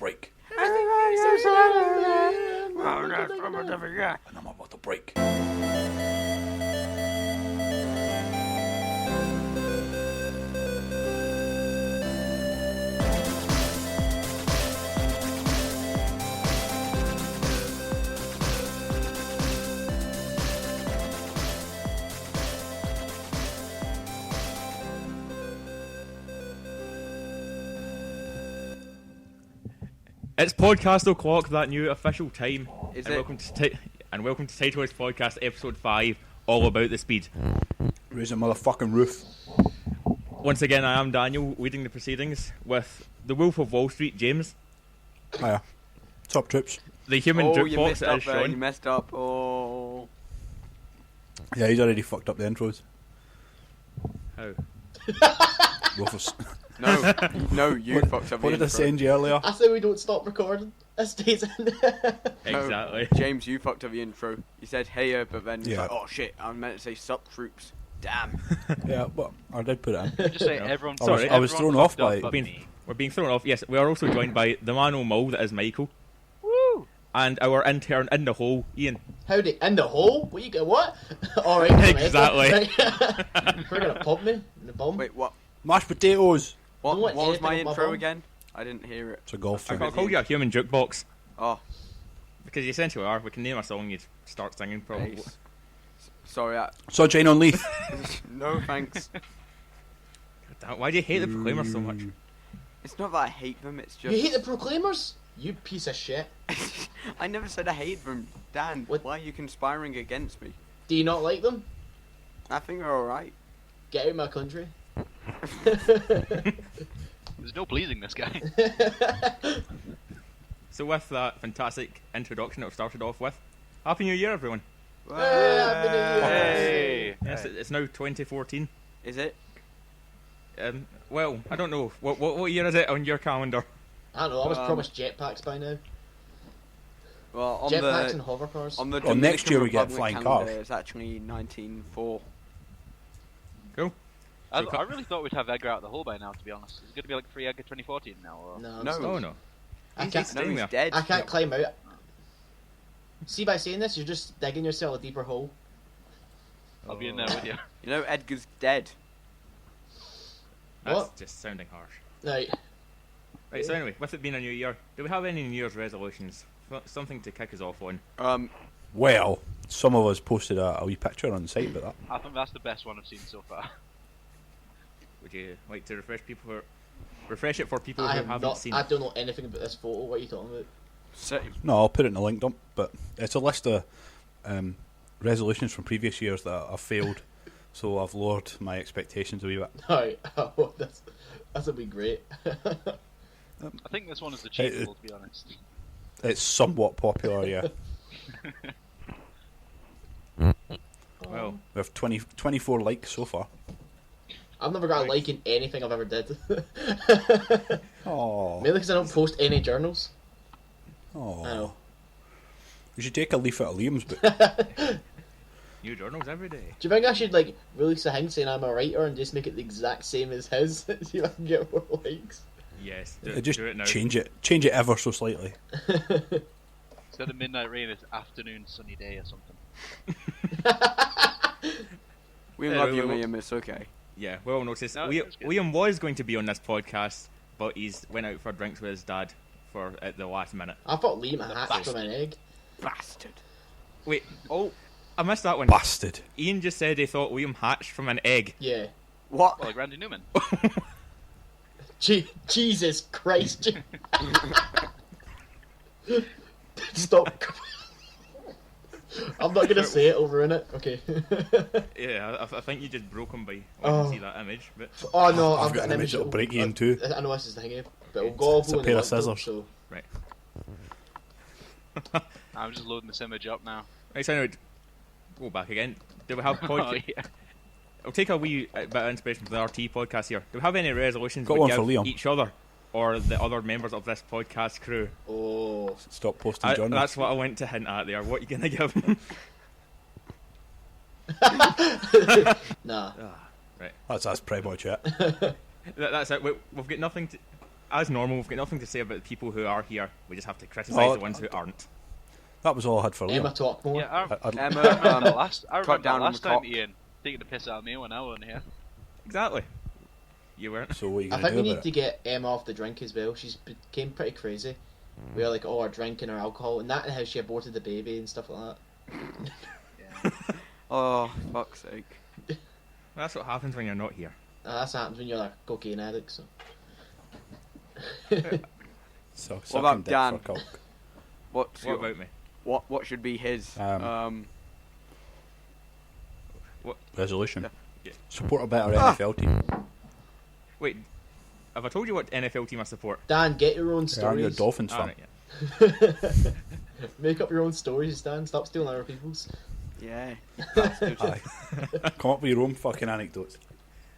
break. And I'm about to break. It's podcast o'clock, that new official time. Is and it? welcome to Titleless Podcast episode 5, all about the speed. Raise a motherfucking roof. Once again, I am Daniel, leading the proceedings with the Wolf of Wall Street, James. Hiya. Top trips. The human you jukebox, messed that up is there. You Sean. messed up. Oh. Yeah, he's already fucked up the intros. How? Rufus. No, you fucked up. What the did I intro. send you earlier? I say we don't stop recording. It stays in there. No, Exactly. James, you fucked up the intro. You said "hey," but then you're Yeah. like, "Oh shit, I meant to say sup troops." Damn. Yeah, but I did put it in. Just say No. everyone. Sorry, I was everyone thrown off fucked up by it. but me. We're being thrown off. Yes, we are also joined by the man on mull that is Michael. Woo! And our intern in the hole, Ian. Howdy, in the hole? What you get? What? All right, Exactly. Right. We're gonna pump me in the bum. Wait, what? Mashed potatoes! What? Don't want What was my anything on my intro phone. again? I didn't hear it. It's a golf I thing. call you a human jukebox. Oh, Because you essentially are. We can name a song, you'd start singing probably. nice. Sorry. Saw Jane on Leith. No thanks. Damn, why do you hate the Proclaimers so much? It's not that I hate them. It's just. You hate the Proclaimers? You piece of shit. I never said I hate them, Dan. What? Why are you conspiring against me? Do you not like them? I think they're all right. Get out of my country. There's no pleasing this guy. So with that fantastic introduction that we've started off with, Happy New Year, everyone. Happy New Year. Hey! Yes, it's now 2014. Is it? Well, I don't know. What year is it on your calendar? I don't know. I was promised jetpacks by now. Well, on Jetpacks the and hover cars. on the Well, next Dominican year we get Republic flying calendar, cars. It's actually 1904. Cool. I really thought we'd have Edgar out of the hole by now, to be honest. Is it going to be like free Edgar 2014 now? Or? No, No. Oh no. I He's can't. staying No, there. he's dead. I can't climb out. See, by saying this, you're just digging yourself a deeper hole. I'll be in there with you. You know, Edgar's dead. That's What? just sounding harsh. Right. Right, so anyway, with it being a new year, do we have any New Year's resolutions? Something to kick us off on? Well, some of us posted a wee picture on the site about that. I think that's the best one I've seen so far. Would you like to refresh it for people I who have haven't not. seen I it? don't know anything about this photo. What are you talking about? So, No, I'll put it in the link dump, but it's a list of resolutions from previous years that have failed, so I've lowered my expectations a wee bit. Alright. Oh, that'll be great. I think this one is achievable, to be honest. It's somewhat popular, yeah. Well, We have 24 likes so far. I've never got a like in anything I've ever did. Oh, Mainly because I don't post any journals. I oh. know. We should take a leaf out of Liam's book. new journals every day. Do you think I should like release a thing saying I'm a writer and just make it the exact same as his? See if I can get more likes. Yes, Just do it now. change it ever so slightly. Instead of midnight rain, it's afternoon sunny day or something. we Yeah, love we- you, we- Liam. It's okay. Yeah, well noticed. No, Liam, that's good. Liam was going to be on this podcast, but he's went out for drinks with his dad at the last minute. I thought Liam hatched from an egg. Bastard. Wait, oh, I missed that one. Bastard. Ian just said he thought Liam hatched from an egg. Yeah. What? Well, like Randy Newman. Jesus Christ. Stop. I'm not gonna say it over in it. Okay. Yeah, I think you just broke him by when Oh. you see that image. But Oh no, I've got an image that'll break Ian too. I know this is the thing, but we'll go It's a over pair the of scissors. So. right, I'm just loading this image up now. right. So anyway, go back again. Do we have Oh, podcast? yeah. I'll take a wee bit of inspiration from the RT podcast here. Do we have any resolutions Got we one give for Liam. each other or the other members of this podcast crew? Oh. Stop posting journals. That's what I went to hint at there. What are you gonna give him? Nah. Right. That's prep boy chat. That's it. We've got nothing to. as normal, we've got nothing to say about the people who are here. We just have to criticise the ones who aren't. That was all I had for Emma Liam. talk more. Yeah, Emma, I remember last down on the time top. Ian taking the piss out of me when I wasn't here. Exactly. You weren't. So what are you I going think to we do need about to it? get Emma off the drink as well. She's became pretty crazy. We are like, her drink and her alcohol, and that and how she aborted the baby and stuff like that. Oh, fuck's sake. That's what happens when you're not here. That's what happens when you're a cocaine addict. So. So, What about sucking dick Dan? for cock. What's What your, about me? what should be his? Resolution. Yeah. Support a better NFL team. Wait, have I told you what NFL team I support? Dan, get your own Yeah, you're a stories. Dolphins Ah, fan. right, yeah. Make up your own stories, Dan. Stop stealing other people's. Yeah. Aye. Come up with your own fucking anecdotes.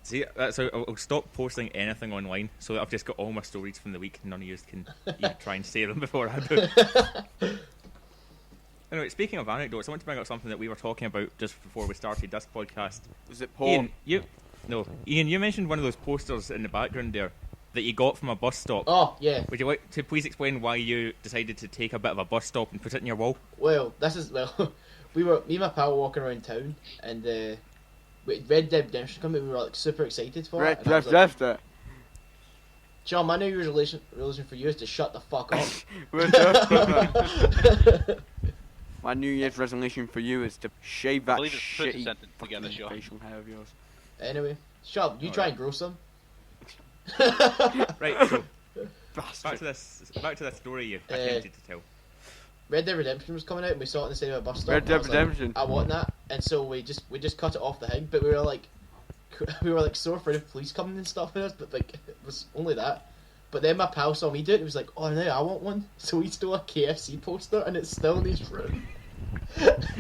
See, that's how I'll stop posting anything online, so that I've just got all my stories from the week. And none of you can try and say them before I do. Anyway, speaking of anecdotes, I want to bring up something that we were talking about just before we started this podcast. Was it porn? Ian, you mentioned one of those posters in the background there that you got from a bus stop. Oh, yeah. Would you like to please explain why you decided to take a bit of a bus stop and put it in your wall? Well, me and my pal were walking around town, and Red Dead Redemption came out, we were like super excited for it. And I was like, John, my New Year's resolution for you is to shut the fuck up. My New Year's resolution for you is to shave that I believe it's put the shitty sentence together, fucking Sean. facial hair of yours. Anyway, shut up. You try and grow some. Right, so Bastard. back to that story you attempted to tell. Red Dead Redemption was coming out, and we saw it in the cinema bus stop. Red and I Dead was like, Redemption. I want that, and so we just cut it off the thing. But we were like so afraid of police coming and stopping us. But like it was only that. But then my pal saw me do it. And he was like, "Oh no, I want one." So he stole a KFC poster, and it's still in his room.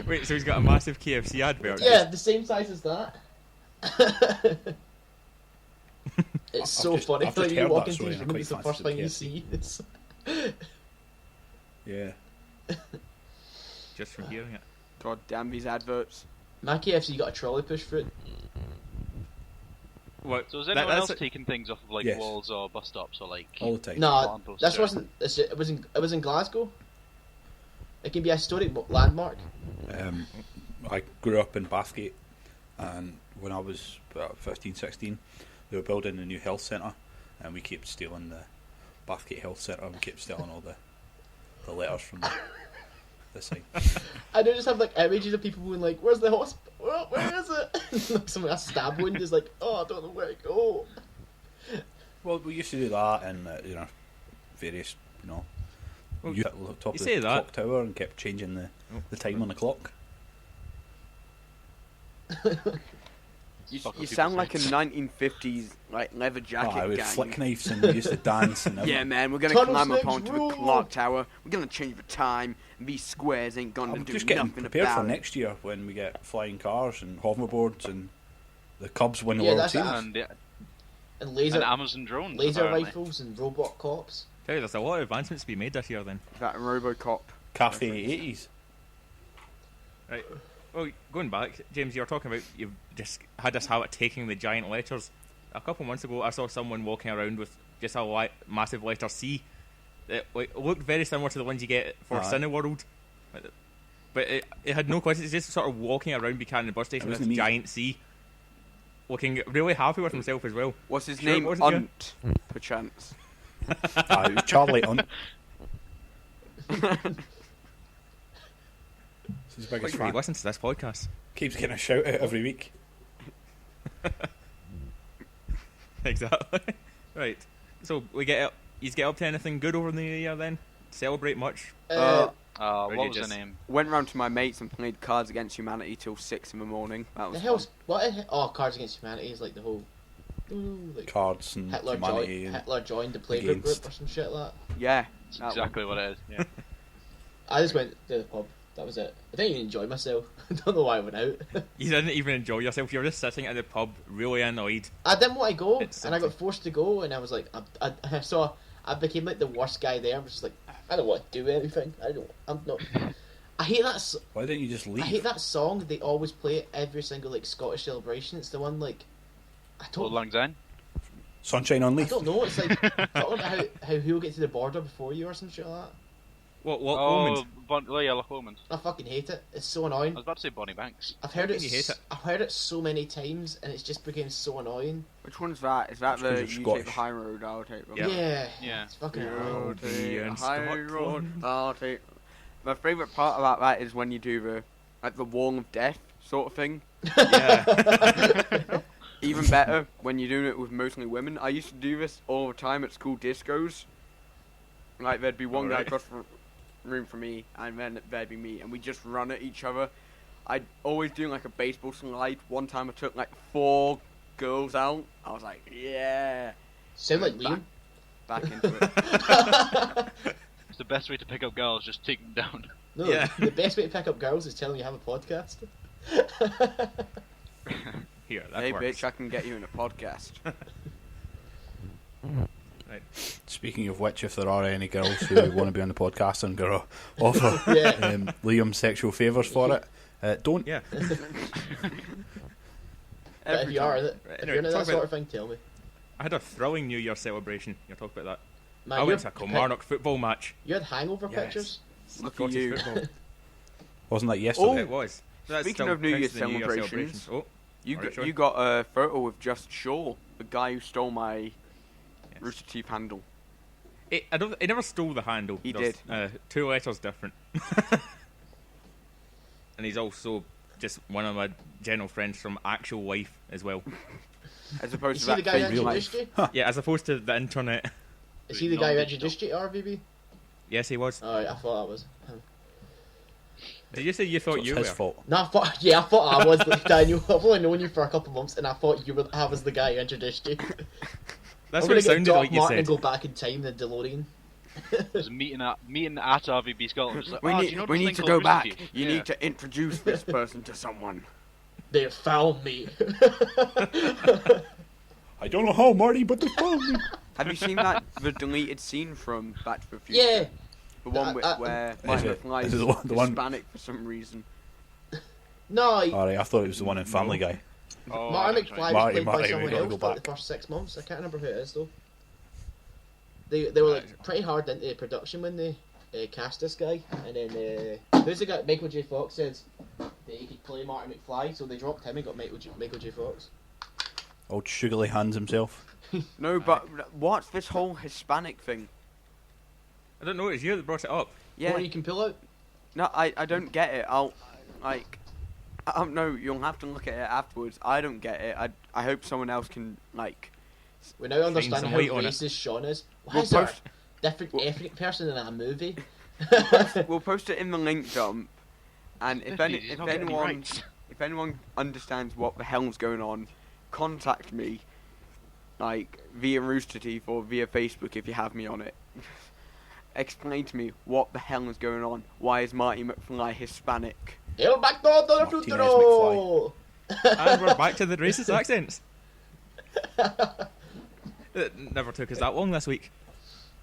Wait, so he's got a massive KFC advert? Yeah, the same size as that. It's I've so just- funny. I've Like just you heard walk that into story his and I room, it's the quite first fancy thing you KFC. see. It's Yeah. Just from hearing it. God damn these adverts. my KFC got a trolley push for it. What? So is anyone else that's taking things off of like Yes. walls or bus stops or like? All the time. No, lampposts this or- wasn't. It was in Glasgow. It can be a historic landmark. I grew up in Bathgate, and when I was about 15, 16, they were building a new health centre, and we kept stealing the Bathgate Health Centre, and we kept stealing all the letters from the site. I do just have like images of people going like, "Where's the hospital? Where is it?" Like someone a stab wound is like, "Oh, I don't know where to go." Well, we used to do that, and various, Well, you at the top you of say the that. clock tower and kept changing the time on the clock. You Fuck with sound people's like a heads. 1950s like leather jacket with gang. flick knives, and we used to dance and Yeah, everything. man, we're gonna Tunnel climb up snakes onto rule. the clock tower. We're gonna change the time. And these squares ain't gonna I'm do just getting nothing prepared about for it. next year when we get flying cars and hoverboards and the Cubs win the Yeah, World that's Series. And laser And Amazon drones. laser apparently. rifles and robot cops. Tell you, there's a lot of advancements to be made this year then. That RoboCop. Cafe 80s. Right. Well, going back, James, you were talking about you've just had this habit of taking the giant letters. A couple months ago, I saw someone walking around with just a massive letter C. It looked very similar to the ones you get for Aye. Cineworld. But it had no consequences, just sort of walking around Buchanan bus station It with wasn't this me. giant C. Looking really happy with himself as well. What's his Sure it name? wasn't you? Unt, perchance. It was Charlie Hunt. It's his Like, biggest really fan. listen to this podcast. Keeps getting a shout out every week. Exactly. Right. So you get up to anything good over the new year then? Celebrate much? What Or was just- the name? Went round to my mates and played Cards Against Humanity till 6 in the morning. That The was hell's fun. what? Oh, Cards Against Humanity is like the whole. Like Cards and humanity. and Hitler joined the Playboy against. group or some shit like that. Yeah. That's that one. exactly what it is. Yeah. I just went to the pub. That was it. I didn't even enjoy myself. I don't know why I went out. You didn't even enjoy yourself. You were just sitting at the pub, really annoyed. I didn't want to go, It's and I got something. forced to go, and I was like, I became like the worst guy there. I was just like, I don't want to do anything. I'm not. I hate that. Why didn't you just leave? I hate that song. They always play it every single like Scottish celebration. It's the one like I Old don't. Lang Syne. Sunshine on I Leaf. don't know. It's like talking about how he'll get to the border before you or some shit like that. What Oh, moment? Loch Lomond. I fucking hate it. It's so I annoying. was about to say Bonnie Banks. I've heard How it. can you hate it? I've heard it so many times, and it's just became so annoying. Which one's that? Is that That's 'cause the you're you take Scottish. the high road, I'll take the Yeah. Yeah. It's fucking You'll annoying. be take in the high road, Scotland. I'll take. My favourite part about that is when you do the wall of death sort of thing. Yeah. Even better when you're doing it with mostly women. I used to do this all the time at school discos. Like there'd be one guy Alright. across the room from me, and then there'd be me, and we just run at each other. I'd always do like a baseball slide. One time I took like 4 girls out. I was like, yeah, Sound like Liam. back into it. It's the best way to pick up girls, just take them down. No, Yeah. the best way to pick up girls is telling you have a podcast. Here, that Hey works. bitch, I can get you in a podcast. Right. Speaking of which, if there are any girls who want to be on the podcast and gonna offer Yeah. Liam sexual favours for it, don't. Yeah. But if Every you are, time. if Anyway, you're into talk that sort about- of thing, tell me. I had a thrilling New Year celebration. You'll talk about that. Man, I you went to a had Kilmarnock football match. You had hangover Yes. pictures. Look at Scottish you. football. Wasn't that yesterday? It was. So that Speaking still of New counts Year's as the New Year celebrations, celebration. Oh, You Alright, got, sure. you got a photo with Just Shaw, the guy who stole my yes. Rooster Teeth handle. He never stole the handle. He There's, did. 2 letters different. And he's also just one of my general friends from actual life as well. As You opposed to see the that guy who fake real introduced life. you? Yeah, as opposed to the internet. Is he the guy who Non-digital. introduced you to RVB? Yes, he was. Alright, I thought that was him. Did you say you So thought it's you his were? fault. No, I thought I was the Daniel. I've only known you for a couple months, and I thought I was the guy who introduced you. That's I'm what gonna it get sounded Doc like you Martin said. and go back in time, the DeLorean. There's a meeting at RVB Scotland. Just like, We "Oh, do need, you know we this need thing to called go Rooster back. Teeth?" You Yeah. need to introduce this person to someone. They found me. I don't know how, Marty, but they found me. Have you seen the deleted scene from Back to the Future? Yeah. The one where Marty it- McFly is is it the one- Hispanic for some reason. No, Alright, I thought it was the one in Family Guy. Oh, Martin that's McFly right. was Marty, played by Marty, we someone gotta else go for like back. the first 6 months. I can't remember who it is though. They were like pretty hard into the production when they cast this guy, and then who's the guy? Michael J. Fox said that he could play Martin McFly, so they dropped him and got Michael J. Fox. Old Sugarly Hands himself. No, but what's this whole Hispanic thing? I don't know. It's you that brought it up. Yeah, Or you can pull out. no, I don't get it. No, you'll have to look at it afterwards. I don't get it. I hope someone else can We now understand some how weight on it. racist Sean is. Why We'll is there a post- different ethnic person in that movie? We'll post it in the link dump, and if He's not getting any rights. anyone understands what the hell's going on, contact me, like via Rooster Teeth or via Facebook if you have me on it. Explain to me what the hell is going on. Why is Marty McFly Hispanic? El Backdoor del Martinez Futuro! And we're back to the racist accents. It never took us that long this week.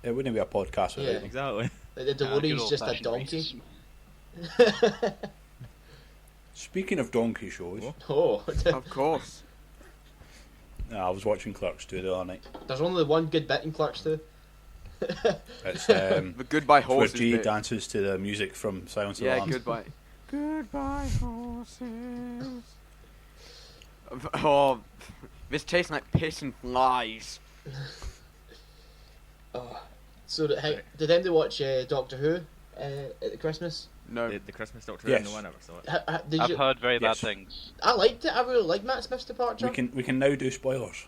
It wouldn't be a podcast without Yeah. him. Exactly. The DeLorean's just a donkey. racism. Speaking of donkey shows, Oh, Of course. I was watching Clerks 2 the other night. there's only one good bit in Clerks 2. It's The Goodbye where Horses G bit. dances to the music from Silence of the Yeah, Lambs. goodbye. Goodbye horses. Oh, this tastes like piss and flies. Oh. So did anybody watch Doctor Who at the Christmas? No. The Christmas Doctor Yes. no one ever saw it. Did I've you? heard very bad Yes. things. I liked it. I really liked Matt Smith's departure. We can now do spoilers.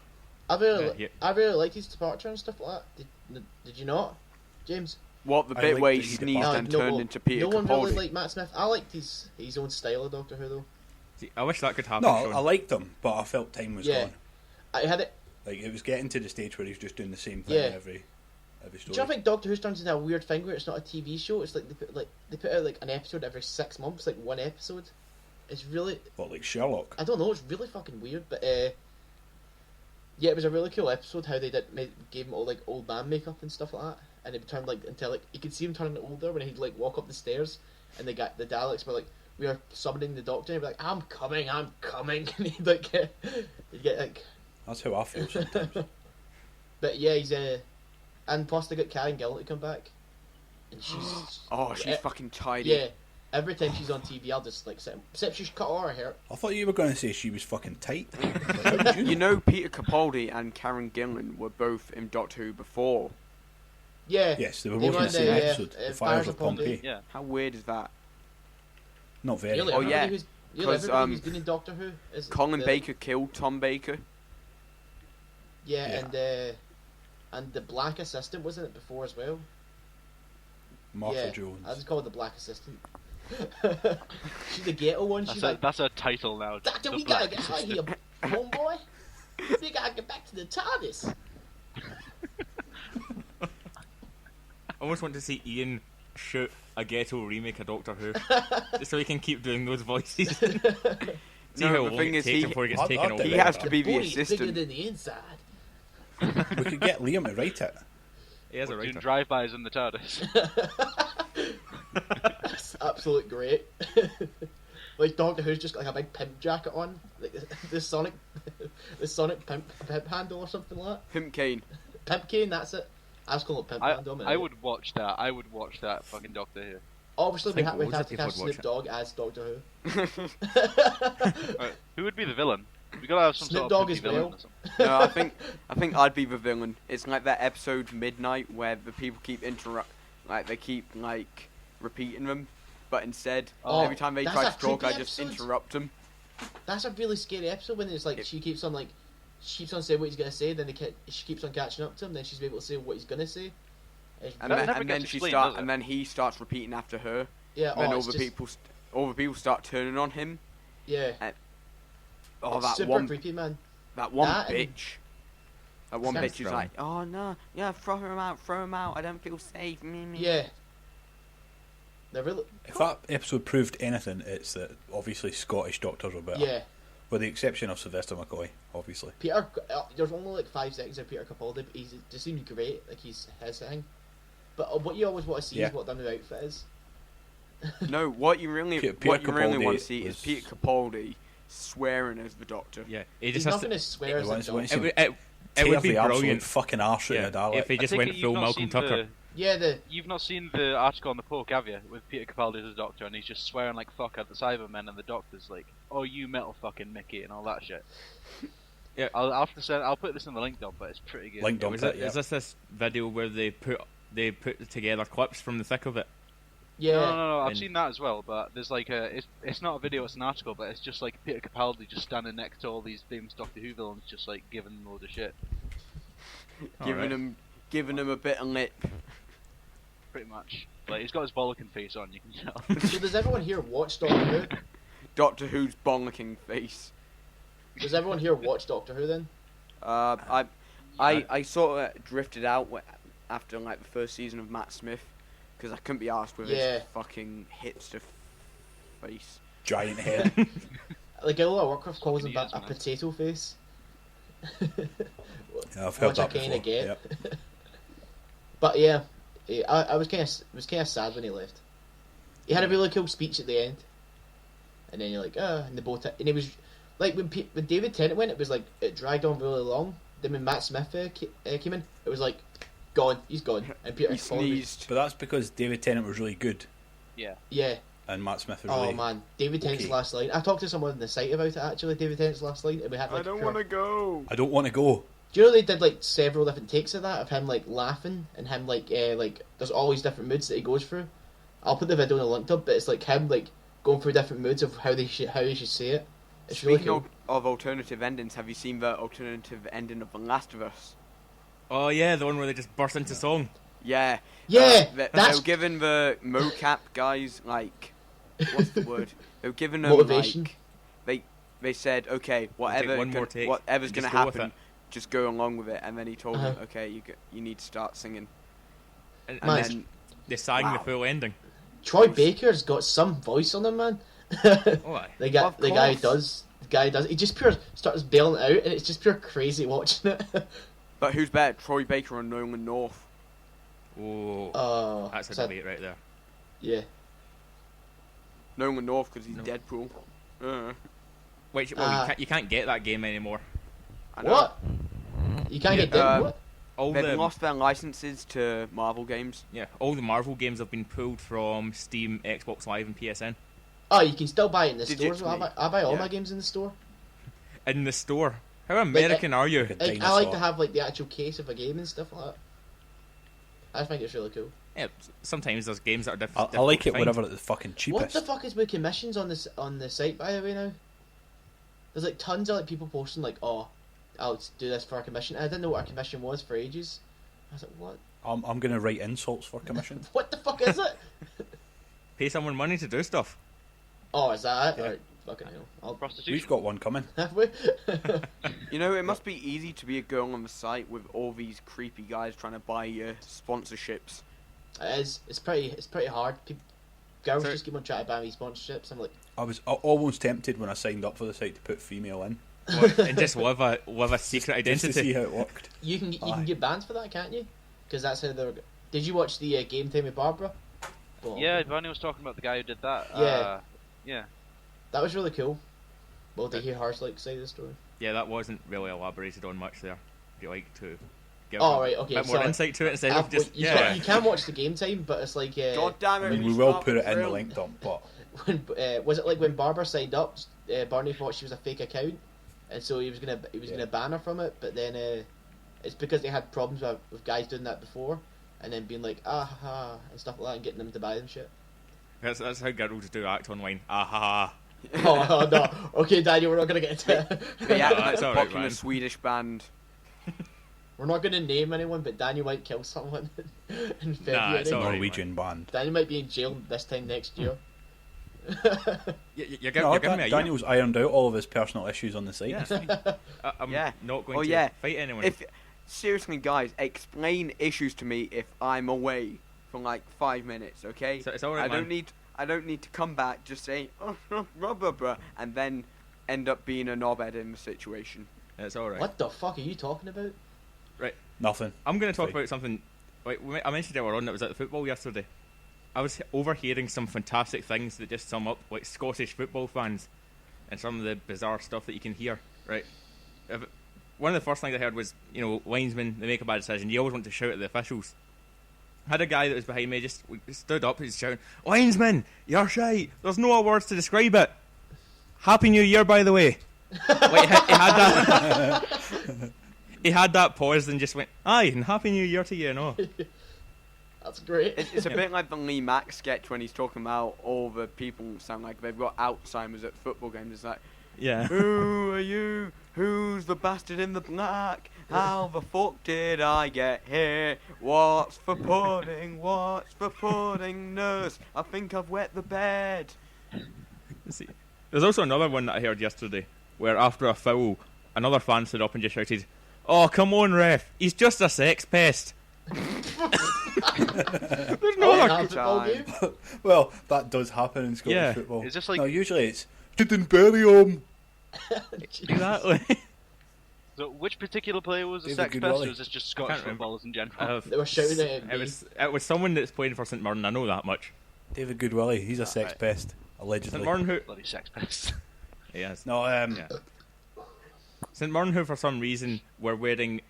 I really, Yeah. I really liked his departure and stuff like that. Did you not, James? What, the I bit like where he that he sneezed departed. and turned into Peter no one Capaldi? really liked Matt Smith. I liked his own style of Doctor Who though. See, I wish that could happen. No, Sean. I liked them, but I felt time was Yeah. gone. I had it. Like it was getting to the stage where he's just doing the same thing Yeah. every Do story. you think Doctor Who turns into a weird thing where it's not a TV show? It's like they put out like an episode every 6 months, like one episode. It's really, What, like Sherlock? I don't know. It's really fucking weird, but yeah, it was a really cool episode how they gave him all like old man makeup and stuff like that, and it turned like until like you could see him turning older when he'd like walk up the stairs, and the Daleks were like, "We are summoning the Doctor," and he'd be like, I'm coming," and he'd like he'd get like That's how I feel sometimes. But yeah, he's and plus they got Karen Gillan to come back, and she's she's fucking tidy. yeah. Every time she's on TV, I'll just like except she's cut all her hair. I thought you were going to say she was fucking tight. Like, how did You know, Peter Capaldi and Karen Gillan were both in Doctor Who before. Yeah. Yes, they were They both were in the same the, episode. The Fires of Pompeii. Yeah. How weird is that? Not very. Nearly Oh, everybody yeah. nearly 'Cause, everybody who's been in Doctor Who is Colin Baker killed Tom Baker. Yeah, and the black assistant was in it before as well. Martha Jones. I just call it the black assistant. She's the ghetto one. She's like, That's a title now. Doctor, the we gotta Black get out of Assistant. here, homeboy. We gotta get back to the TARDIS. I almost want to see Ian shoot a ghetto remake of Doctor Who, just so he can keep doing those voices. See No, how the long thing it is, takes he- before he gets I'd- taken I'd over. do He that. has to be the Body's bigger assistant. than the inside. We could get Liam to write it. He has a Doing writer. drive-bys in the TARDIS. That's absolute great. Like Doctor Who's just got like a big pimp jacket on, like the Sonic pimp handle or something like that. Pimp Kane. Pimp cane, that's it. I was calling it pimp handle. I would watch that. I would watch that fucking Doctor Who. Obviously, we think have loads to of cast people would Snoop Dogg as Doctor Who. Who would be the villain? We gotta have some Snoop sort of Dogg pimpy as villain well. or something. No, I think I'd be the villain. It's like that episode Midnight where the people keep repeating them, but instead Oh, every time they that's try a to talk, I creepy just episode. interrupt them. That's a really scary episode when it's like she keeps on saying what he's gonna say, then she keeps on catching up to him, then she's able to say what he's gonna say. It's And That really- then, never and gets then explained, does it? and then he starts repeating after her. yeah, And then it's just, all the people start turning on him. yeah, Oh, it's that super one creepy, man. That one That and- bitch. That one Sounds bitch is strong. like, oh no, yeah, throw him out, I don't feel safe. Me, me. Yeah, they're really, If that episode proved anything, it's that obviously Scottish doctors are better. yeah. With the exception of Sylvester McCoy, obviously. Peter, there's only like 5 seconds of Peter Capaldi, but he just seems great, like he's his thing. But what you always want to see Yeah. is what the new outfit is. No, what you really Peter want to Capaldi see is was- Peter Capaldi swearing as the Doctor. Yeah, he He's just not has going to. to swear as a Once- dog. once It, you would- it tear would be the absolute brilliant. fucking arse out of Yeah, Dalek. if he just I take went it you've full not Malcolm seen Tucker. Yeah, You've not seen the article on the Poke, have you? With Peter Capaldi as a doctor, and he's just swearing like fuck at the Cybermen, and the doctor's like, "Oh, you metal fucking Mickey," and all that shit. Yeah. I'll have to send. I'll put this in the link dump, but it's pretty good. Link dump Was it, it, yeah. is this video where they put together clips from the thick of it? yeah. No, I've And- seen that as well, but there's like it's not a video, it's an article, but it's just like Peter Capaldi just standing next to all these famous Doctor Who villains, just like giving them loads of shit, Giving him a bit of lip. pretty much. Like he's got his bollocking face on, you can tell. So does everyone here watch Doctor Who? Doctor Who's bollocking face. Does everyone here watch Doctor Who then? I sort of drifted out after like the first season of Matt Smith because I couldn't be asked with Yeah. his fucking hipster face. Giant head. Like a lot of work with calls him He is, a man. potato face. Yeah, I've heard Which I that kinda before. get. Yep. But yeah, I was kind of sad when he left. He had a really cool speech at the end, and then you're like, and the boat, and he was like when David Tennant went, it was like it dragged on really long. Then when Matt Smith came in, it was like gone, he's gone, and Peter He Capaldi- sneezed. But that's because David Tennant was really good Yeah. Yeah. and Matt Smith was Oh really... man, David Tennant's okay. last line. I talked to someone on the site about it actually. David Tennant's last line, and we had like. I don't want to go. I don't want to go. Do you know they did like several different takes of that of him like laughing and him like there's all these different moods that he goes through. I'll put the video in the link up, but it's like him like going through different moods of how he should say it. It's Speaking really cool. of alternative endings, have you seen the alternative ending of The Last of Us? Oh yeah, the one where they just burst into song. Yeah. Yeah, they that's were giving the mocap guys like, what's the word? They were giving them Motivation. like, they said, okay, whatever, one more take whatever's and gonna just go with happen, just go along with it. And then he told them, Uh-huh. okay, you need to start singing. And Man, then they sang Wow. the full ending. Troy Baker's got some voice on him, man. Oh, aye. the guy, Of the guy course. does. The guy does. He just pure starts bailing out, and it's just pure crazy watching it. But who's better, Troy Baker or Nolan North? Oh, Oh, that's a so- debate right there. Yeah. Nolan North because he's No. Deadpool. Which, Ah. you can't get that game anymore. I know. What? You can't Yeah, get Deadpool. What? all They've the lost their licenses to Marvel games. all the Marvel games have been pulled from Steam, Xbox Live, and PSN. Oh, you can still buy it in the stores. Digitally. I buy all Yeah. my games in the store. In the store. How American are you? Like a Like, I like dinosaur. to have like the actual case of a game and stuff like that. I think it's really cool. Yeah, sometimes there's games that are I different. like it whenever it's the fucking What cheapest. the fuck is with commissions on the site, by the way, now? There's like tons of like people posting like, oh, I'll do this for a commission. And I didn't know what a commission was for ages. I was like, what? I'm going to write insults for commission. What the fuck is it? Pay someone money to do stuff. Oh, is that it? Yeah. Alright, fucking hell. I'll Prostitution. We've got one coming. have we? You know, it must be easy to be a girl on the site with all these creepy guys trying to buy your sponsorships. It is. It's pretty hard. Girls So- just keep on trying to buy me sponsorships. I'm like, I was almost tempted when I signed up for the site to put female in, And just with a secret just to see identity. how it worked. you can Aye. get banned for that, can't you? Because that's how they're. Did you watch the Game Time with Barbara? Well, Yeah, Vanny was talking about the guy who did that. Yeah. Yeah. that was really cool. Well, to hear her like say the story. Yeah, that wasn't really elaborated on much there. If you like to give Oh, a right, okay, bit more sorry. insight to it instead of just you can watch the Game Time, but it's like God damn it! I mean, we you will start put with it in the thrill. link dump, but when was it like when Barbara signed up? Barney thought she was a fake account, and so he was gonna ban her from it. But then it's because they had problems with guys doing that before, and then being like ah ha, ha and stuff like that, and getting them to buy them shit. that's how girls do act online. Ah ha ha. Oh no! Okay, Daniel, we're not gonna get into it. They act No, like that's a alright, popular man. Swedish band. We're not gonna name anyone, but Daniel might kill someone in February. it's alright. Norwegian band. Daniel might be in jail this time next year. You're No, giving me a year. Daniel's ironed out all of his personal issues on the site. Yeah. It's fine. I'm Yeah. not going Oh to yeah. fight anyone. If seriously, guys, explain issues to me if I'm away for like 5 minutes, okay? So it's alright, man. I don't need to come back. Just say oh, blah, blah, blah, and then end up being a knobhead in the situation. It's alright. What the fuck are you talking about? Nothing. I'm going to talk Fine. about something. Like I mentioned earlier on that was at the football yesterday. I was overhearing some fantastic things that just sum up like Scottish football fans and some of the bizarre stuff that you can hear. Right. One of the first things I heard was, linesmen, they make a bad decision. You always want to shout at the officials. I had a guy that was behind me just stood up, he's shouting, "Linesman, you're shite. There's no other words to describe it. Happy New Year, by the way." Like he had that. He had that pause and just went, "Aye, and Happy New Year to you, no." That's great. It's a bit like the Lee Mack sketch when he's talking about all the people sound like they've got Alzheimer's at football games. It's like, Yeah. who are you? Who's the bastard in the black? How the fuck did I get here? What's for pudding? What's for pudding, nurse? I think I've wet the bed. See, there's also another one that I heard yesterday where after a foul, another fan stood up and just shouted, "Oh, come on, ref. He's just a sex pest." There's no Oh, other... yeah, football time. game? Well, that does happen in Scottish Yeah. football. Is this like- No, usually it's didn't bury him. Exactly. So which particular player was a David sex pest, Goodwillie. or was this just Scottish remember. footballers in general? They were shouting at me. It was someone that's playing for St Mirren, I know that much. David Goodwillie, he's a sex right. pest, allegedly. St Mirren who... Bloody sex pest. Yes. No, Yeah. St Mirren who for some reason were wearing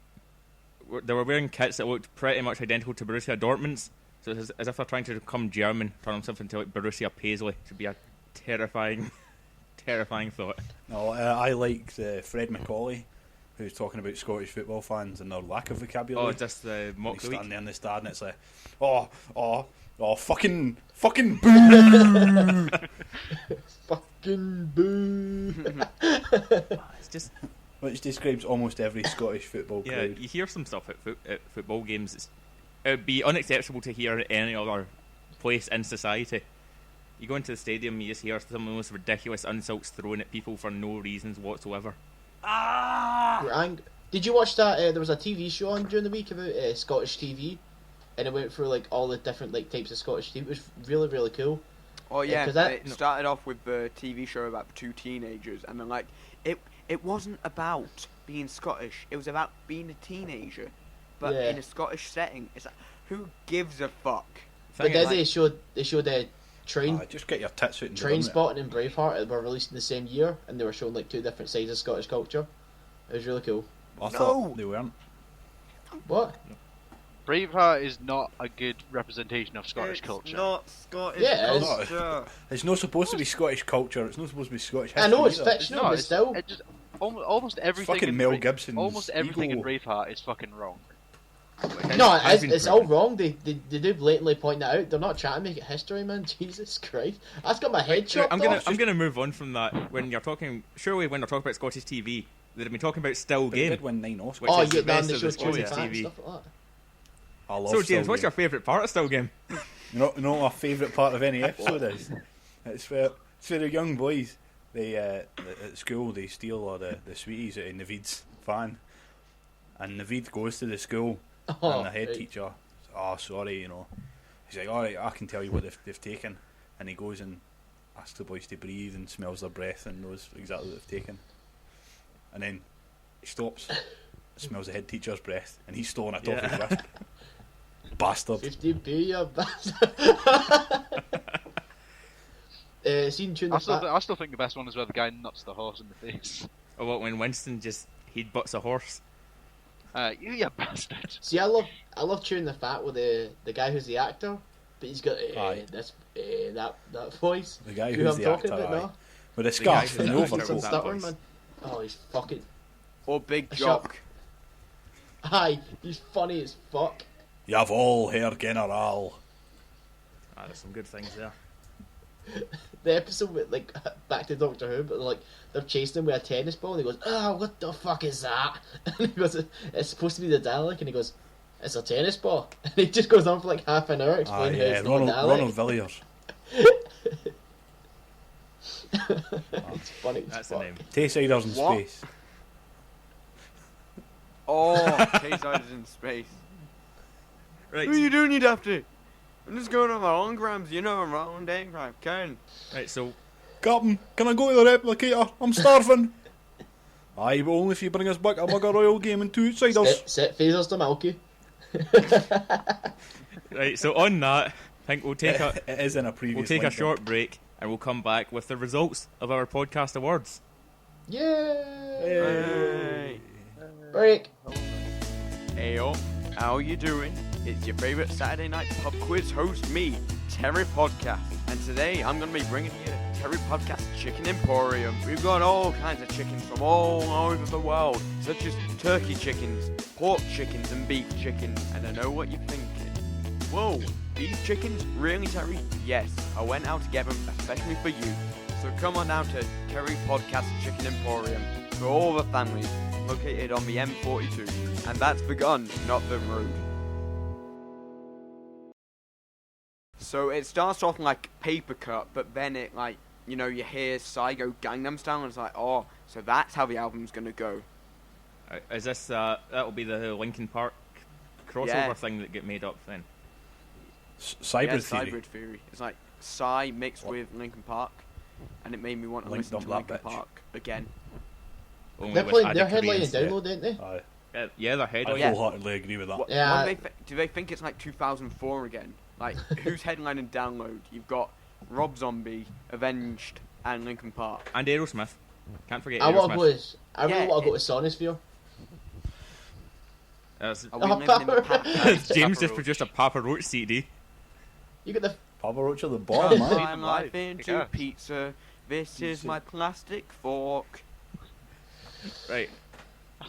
kits that looked pretty much identical to Borussia Dortmund's. So it's as if they're trying to become German, turn themselves into like Borussia Paisley. It should be a terrifying, terrifying thought. no, I like Fred Macaulay, who's talking about Scottish football fans and their lack of vocabulary. Oh, just the mock He's the week. standing there in the stand and it's like, fucking boo! Fucking boo. It's just Which describes almost every Scottish football yeah. crowd. You hear some stuff at football games. It would be unacceptable to hear at any other place in society. You go into the stadium, you just hear some of the most ridiculous insults thrown at people for no reasons whatsoever. Did you watch that? There was a TV show on during the week about Scottish TV, and it went through like all the different like types of Scottish TV. It was really really cool. Oh yeah, 'cause that- it started off with the TV show about two teenagers, and then like it wasn't about being Scottish. It was about being a teenager, but Yeah. in a Scottish setting. It's like, who gives a fuck? But Thing then is, they showed train Just get your tits out and Train run it. Spotting and Braveheart that were released in the same year, and they were showing like two different sides of Scottish culture. It was really cool. I No. thought they weren't. What? Braveheart is not a good representation of Scottish It's culture. not Scottish Yeah, it is. culture. It's not supposed to be Scottish culture. It's not supposed to be Scottish history. I know it's either. fictional, but it's still. it just almost everything. Fucking in Mel Gibson's almost everything in ego. Braveheart is fucking wrong. No, Has been it's all proven. wrong. They do blatantly point that out. They're not trying to make it history, man. Jesus Christ, that's got my head chopped off. I'm gonna move on from that. When you're talking, surely when they're talking about Scottish TV, they'd have been talking about Still But he Game. did win 9 Oscars. Which Oh, is the yeah, damn, best they of show the Scottish Scottish TV. TV. Stuff like that. I love So Still James, what's Game. your favourite part of Still Game? You know what my favourite part of any episode is? It's where the young boys, they at school, they steal all the sweeties out of Naveed's van, and Naveed goes to the school, Oh, and the head right. teacher, oh sorry, he's like, alright, I can tell you what they've taken, and he goes and asks the boys to breathe and smells their breath and knows exactly what they've taken, and then he stops, smells the head teacher's breath, and he's stolen a toffee crisp. Bastard. 50p, you bastard. Seen Tune the Fat. I still think the best one is where the guy nuts the horse in the face. Or what, when Winston just he'd butts a horse? You bastard. See, I love Tune the Fat with the guy who's the actor, but he's got Aye. that voice. The guy Who who's I'm the talking actor, about aye. now. With a The guy scarf who's and the the actor. overcoat. That Stubborn, voice. man. Oh, he's fucking. Or Big Shut- Jock. Aye, he's funny as fuck. You have all Herr General. Ah, there's some good things there. The episode with, like, back to Doctor Who, but like they're chasing him with a tennis ball, and he goes, "Ah, what the fuck is that?" And he goes, "It's supposed to be the Dalek," and he goes, "It's a tennis ball." And he just goes on for like half an hour explaining how it's not a Dalek. Ronald Villiers. It's funny as That's the fuck. name. Taysiders in What? space. Oh, K-Siders in space. Right, What are you doing, you dafty? I'm just going on my own grams, you know I'm wrong, ain't I? Karen. right. So Captain, can I go to the replicator? I'm starving. Aye, but only if you bring us back a mug of Royal Game and 2 ciders. Set phasers to Milky. right. So on that, I think we'll take a It is in a previous. we'll take a link, short break and we'll come back with the results of our podcast awards. Yay! Hey. Break. Heyo, how you doing? It's your favourite Saturday night pub quiz host, me, Terry Podcast. And today I'm going to be bringing you Terry Podcast Chicken Emporium. We've got all kinds of chickens from all over the world, such as turkey chickens, pork chickens and beef chickens. And I know what you're thinking. Whoa, beef chickens? Really, Terry? Yes, I went out to get them especially for you. So come on down to Terry Podcast Chicken Emporium for all the families, located on the M42. And that's the gun, not the road. So it starts off like paper cut, but then it like, you know, you hear Psy go Gangnam Style and it's like, oh, so that's how the album's gonna go. Is this that'll be the Linkin Park crossover Yeah. thing that get made up then? Cybrid Yeah, Theory. Cybrid Theory. It's like Psy mixed with Linkin Park, and it made me want to Linked listen to up that Linkin bitch. Park again. Only They're with playing. added They're Korean headlining stuff. Download, didn't they? Aye. Yeah, they're I headlining. yeah. wholeheartedly agree with that. What, Yeah. do they think it's like 2004 again? Like, who's headlining Download? You've got Rob Zombie, Avenged, and Linkin Park. And Aerosmith. Can't forget I want to go. Aerosmith. I really Yeah, want to go to Sonosphere. That's- Are we Oh, living in the Papa past? James Papa just produced a Papa Roach CD. You got the. Papa Roach of the bomb, man. I'm life into Yeah. pizza. This is my plastic fork. Right.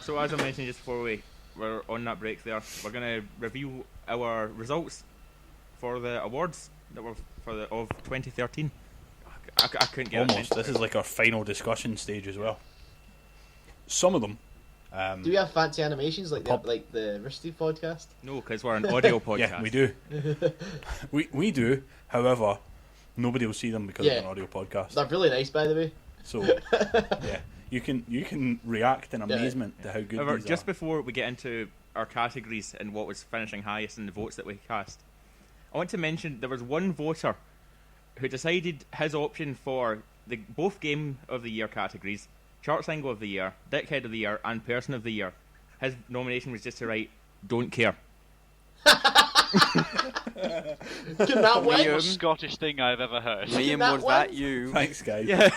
So as I mentioned just before we're on that break there, we're gonna review our results for the awards that were of 2013. I couldn't get Almost. This is like our final discussion stage as well. Some of them. Do we have fancy animations like Pop- the Rusty podcast? No, because we're an audio podcast. Yeah, we do. we do. However, nobody will see them because Yeah. it's an audio podcast. They're really nice, by the way. So, yeah, you can react in amazement to how good However, these just are. before we get into our categories and what was finishing highest in the votes that we cast, I want to mention there was one voter who decided his option for both Game of the Year categories, Chart Single of the Year, Dickhead of the Year, and Person of the Year. His nomination was just to write, "Don't care." Can that win? The Liam. most Scottish thing I've ever heard. Liam, that was that one? you? Thanks, guys. Yeah.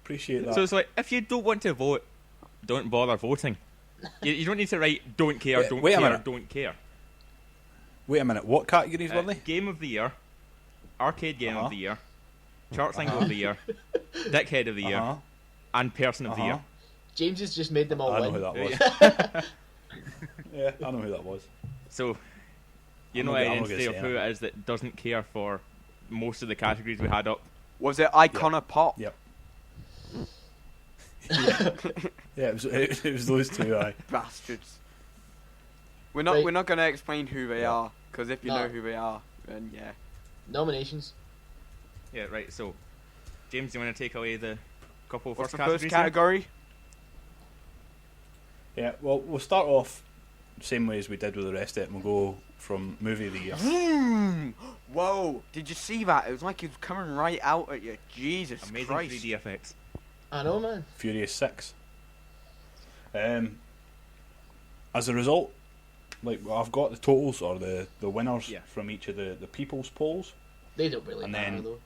Appreciate that. So it's like, if you don't want to vote, don't bother voting. You don't need to write "don't care," "don't wait a care," minute. "don't care." Wait a minute. What categories were they? Game of the year, arcade game Uh-huh. of the year, chart single of the year, dickhead of the year, and person of the year. James has just made them all I know win. who that was. Yeah, I know who that was. So, you I'm know not any gonna entity of say who it is that doesn't care for most of the categories we had up. Was it Icona Pop? Yep. Yeah, it was those two. Aye. Bastards. We're Right. not going to explain who they Yeah. are, because if you No. know who they are, then yeah. Nominations. Yeah, right. So, James, do you want to take away the couple What's first the categories? first here? category? Yeah. Well, we'll start off the same way as we did with the rest of it. And we'll go from movie of the year. Whoa! Did you see that? It was like he was coming right out at you. Jesus Amazing Christ! 3D effects. I know, man. Furious 6. As a result, like I've got the totals or the winners Yeah. from each of the people's polls. They don't really And matter then- though.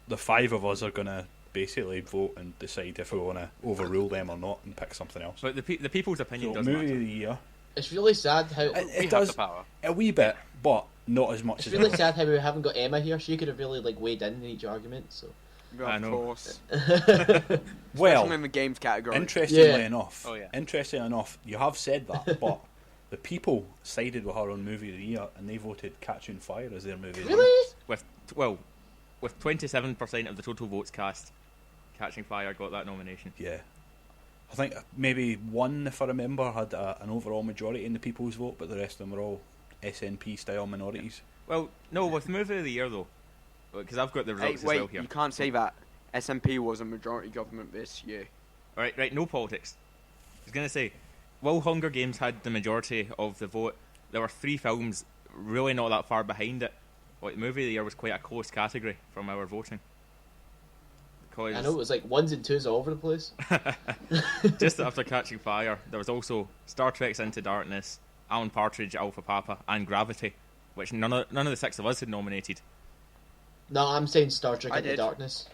The 5 of us are gonna basically vote and decide if we want to overrule them or not and pick something else. But the people's opinion So does movie matter. of the year, It's really sad how it We have does the power. a wee bit, but not as much it's as really sad how we haven't got Emma here. She could have really like weighed in each argument. So Of I know. course. well. Especially in the games category. Interestingly Yeah. enough, Oh, yeah. you have said that, but the people sided with her on movie of the year, and they voted Catching Fire as their movie of the year. really, With 27% of the total votes cast, Catching Fire got that nomination. Yeah, I think maybe one, if I remember, had an overall majority in the people's vote, but the rest of them were all SNP style minorities. Well, no, with movie of the year though, because I've got the Hey, results wait, as well here. you can't say that. SNP was a majority government this year. Right, no politics. I was gonna say, while Hunger Games had the majority of the vote, there were 3 films really not that far behind it. Like, movie of the year was quite a close category from our voting. Because I know it was like ones and twos all over the place. just after Catching Fire, there was also Star Trek's Into Darkness, Alan Partridge, Alpha Papa, and Gravity, which none of the 6 of us had nominated. No, I'm saying Star Trek I Into did. Darkness.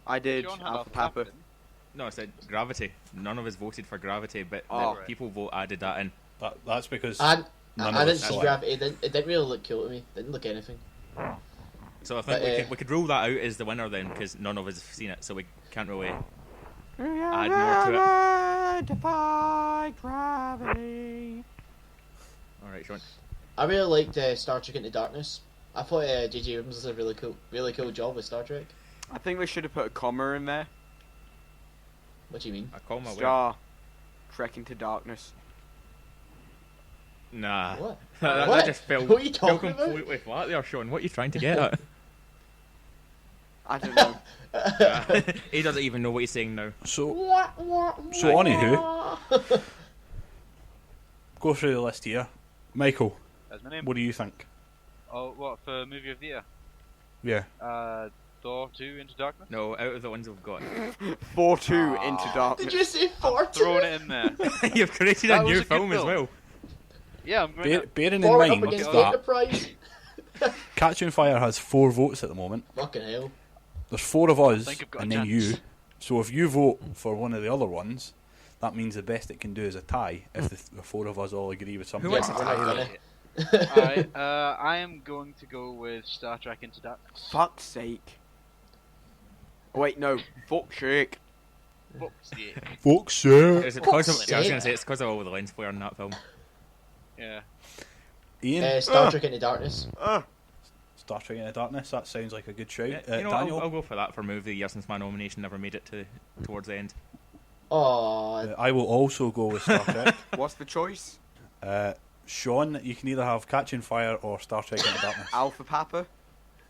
I did Sean had Alpha a Papa. captain. No, I said Gravity. None of us voted for Gravity, but Oh. the people vote added that in. That's because And none I of didn't us see saw it. Gravity. It didn't really look cool to me. Didn't look anything. So I think But, we could rule that out as the winner then, because none of us have seen it, so we can't really add more to it. Defy gravity. Alright, Sean. I really liked Star Trek Into Darkness. I thought J.J. Abrams did a really cool job with Star Trek. I think we should have put a comma in there. What do you mean? I call my way. Star Trek Into Darkness. Nah. What? that What? just fell, What are you fell talking about? completely flat there, Sean. What are you trying to get at? I don't know. He doesn't even know what he's saying now. So anywho, go through the list here. Michael, That's my name. what do you think? Oh, what for movie of the year? Yeah, Thor 2 Into Darkness. No, out of the ones we've got. 4-2 Into Darkness. Did you say 40? Throwing it in there. You've created That a was new a good film as film. well. Yeah, I'm going to... bearing in Four up mind against Okay, the that Enterprise? Catching Fire has 4 votes at the moment. Fucking hell. There's 4 of us, think I've got a and then chance. you. So if you vote for one of the other ones, that means the best it can do is a tie. If the 4 of us all agree with something. Who wants Yeah, to we're not tie gonna. Alright, I am going to go with Star Trek Into Darkness. Fuck's sake. Oh, wait, no. Fuck's sake. Fuck's sake. Folks, sir. Is it because of, Fuck's I was sake. going to say it's because of all the lens flare in that film. Yeah. Ian, Star Trek Into Darkness. Star Trek Into Darkness. That sounds like a good shout. Yeah, you know, Daniel, I'll go for that for movie of the year since my nomination never made it towards the end. Oh, I will also go with Star Trek. What's the choice? Sean, you can either have Catching Fire or Star Trek Into Darkness. Alpha Papa?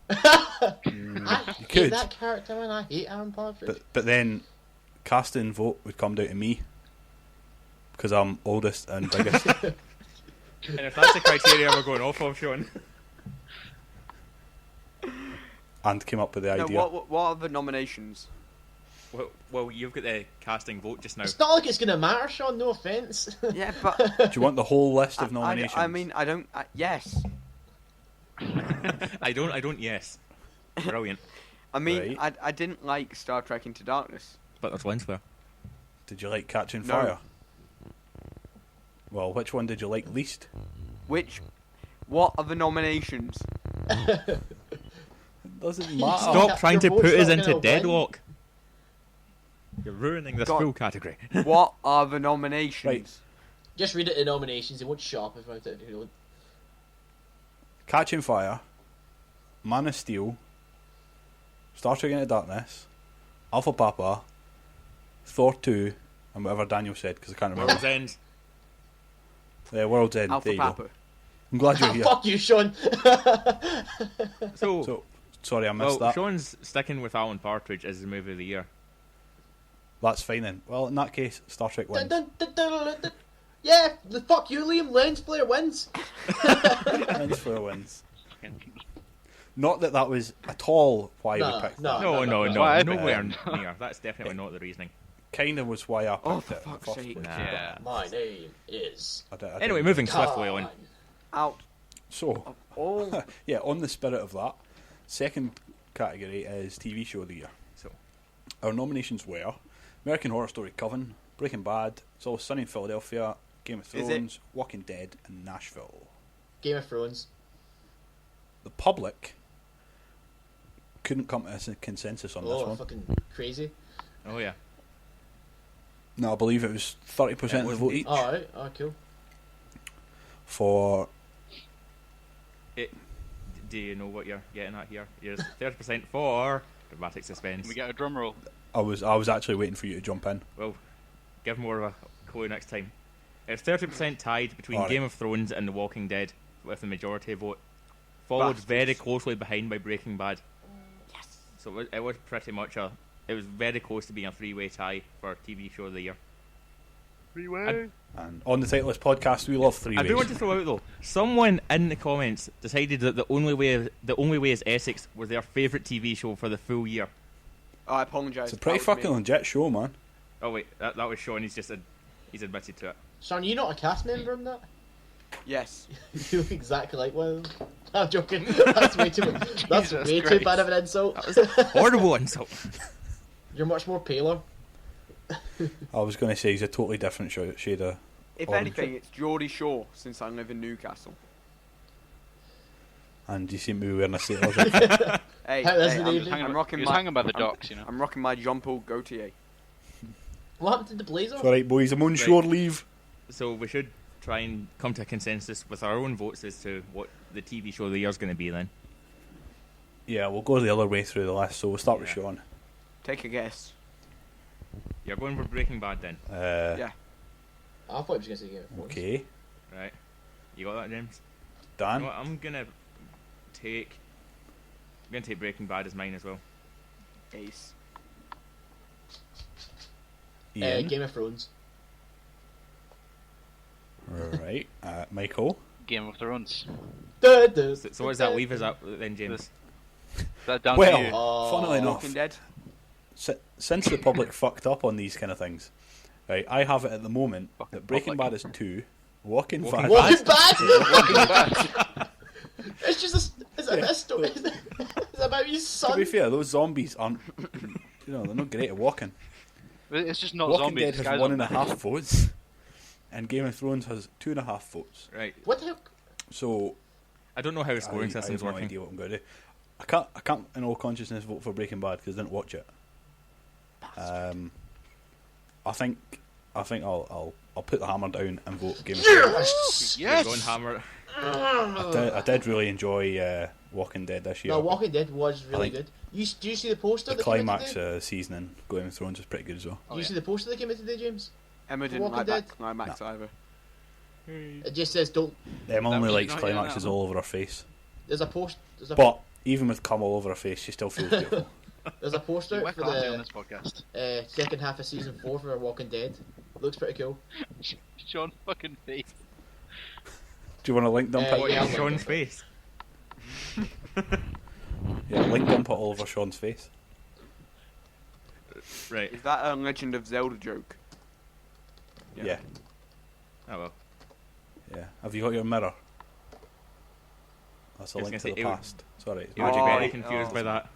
I You hate could, that character and I hate Aaron Partridge. but then casting vote would come down to me because I'm oldest and biggest. And if that's the criteria we're going off of, Sean. And came up with the No, idea. what are the nominations? Well, you've got the casting vote just now. It's not like it's gonna matter, Sean. No offense. Yeah, but... Do you want the whole list of nominations? I mean, I don't... yes. I don't. Yes. Brilliant. I mean, Right. I didn't like Star Trek Into Darkness. But there's lens flare. Did you like Catching No. Fire? Well, which one did you like least? What are the nominations? It doesn't matter. Stop trying to Your put vote's us not into gonna win. deadlock. You're ruining this God. full category. What are the nominations? Right. Just read it in nominations. It won't shut up if I don't do it. Catching Fire, Man of Steel, Star Trek Into Darkness, Alpha Papa, Thor 2, and whatever Daniel said, because I can't remember. World's End. World's End. Alpha there you Papa. go. I'm glad you're here. Fuck you, Sean. So, Sorry, I missed well, that. Sean's sticking with Alan Partridge as the movie of the year. That's fine then. Well, in that case, Star Trek wins. Yeah, the fuck you, Liam. Lens player wins. Lens Flare wins. Not that was at all why No, we picked no. that. No, Why I nowhere picked near. That's definitely not the reasoning. Kind of was why I picked Oh, for it. in the fuck's first sake. place. Nah. My name is. I didn't Anyway, do moving that. swiftly on. Out So, of all. yeah, on the spirit of that, second category is TV Show of the Year. So, Our nominations were American Horror Story Coven, Breaking Bad, It's Always Sunny in Philadelphia, Game of Is it? Thrones, Walking Dead, and Nashville. Game of Thrones. The public couldn't come to a consensus on this Oh, one. fucking crazy. oh yeah. No, I believe it was 30% of the vote each Alright, cool. for Do you know what you're getting at here? Here's 30% for dramatic suspense. Can we get a drum roll? I was actually waiting for you to jump in. Well, give more of a clue next time. It's 30% tied between Alright. Game of Thrones and The Walking Dead, with the majority vote, followed Bastards. very closely behind by Breaking Bad. Yes. So it was pretty much it was very close to being a three-way tie for TV Show of the Year. Freeway. And on the Titleless podcast, we love three I ways. do want to throw out though, someone in the comments decided that the only way is Essex was their favourite TV show for the full year. I apologise. It's a pretty fucking legit show, man. Oh wait, that was Sean. He's admitted to it. Sean, are you not a cast member in that? Yes. You look exactly like one of them. I'm joking. That's way too. That's Jesus way too Christ. bad of an insult. That was a horrible insult. You're much more paler. I was going to say he's a totally different shade of If orange. anything, it's Geordie Shaw since I live in Newcastle. And you seem to be wearing a sailor's outfit. Hey, How is hey it I'm, even? I'm rocking He was my. hanging by the docks, you know. I'm rocking my John Paul Gaultier. What happened to the blazer? It's alright, boys, I'm on shore leave. So we should try and come to a consensus with our own votes as to what the TV show of the year is going to be then. Yeah, we'll go the other way through the list, so we'll start with Yeah. Sean. Take a guess. You're going for Breaking Bad then, Yeah. I thought he was going to say Game of Thrones. Okay. right? You got that, James? You Dan? know what, I'm gonna take Breaking Bad as mine as well. Ace. Ian? Game of Thrones. Right. Michael? Game of Thrones. So what does that leave us at then, James? Is that down Well, to you? funnily enough, Walking Dead. since the public fucked up on these kind of things, right, I have it at the moment Fucking that Breaking public. Bad is 2, Walking Walking Bad. Walking Bad! Walking Bad. It's just a story. It's about his To son. be fair, those zombies aren't, they're not great at walking. It's just not Walking zombies. Dead this has guy's 1.5 votes, and Game of Thrones has 2.5 votes. Right. What the hell? So I don't know how the I scoring have system's no working. idea what I'm going to do. I can't in all consciousness vote for Breaking Bad because I didn't watch it. I think I'll put the hammer down and vote Game of Thrones. You're going hammer. I did really enjoy Walking Dead this year. No, Walking Dead was really think good. Do you see the poster the that came out climax today? season in Game of Thrones is pretty good as well. Do you see the poster that came out today, James? Emma didn't Walking like Dead? Max either. It just says don't. Emma only was likes not yet climaxes that all over her face, There's a post. but even with cum all over her face, she still feels beautiful. There's a poster We're for classy on the this podcast. second half of season 4 for Walking Dead. Looks pretty cool. Sean fucking face. Do you want to link dump it? What yeah, is Sean's face? Yeah, link dump it all over Sean's face. Right. Is that a Legend of Zelda joke? Yeah. Oh well. Yeah. Have you got your mirror? That's a I was link to gonna the say, past. Sorry. You would be Oh, very confused oh. by that.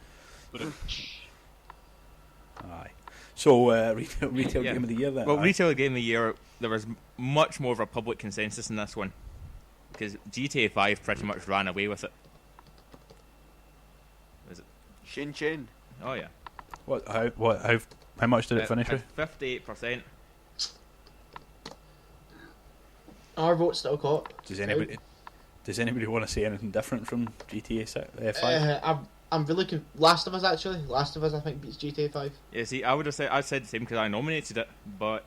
Aye. So, retail Yeah. game of the year then? Well, aye? retail game of the year, there was much more of a public consensus in this one. Because GTA 5 pretty much ran away with it. Was it? Shin Chin. Oh, yeah. How much did it finish with? 58%. Our vote's still caught. Does anybody want to say anything different from GTA 5? I'm really Last of Us actually. Last of Us I think beats GTA 5. Yeah, see, I said the same because I nominated it, but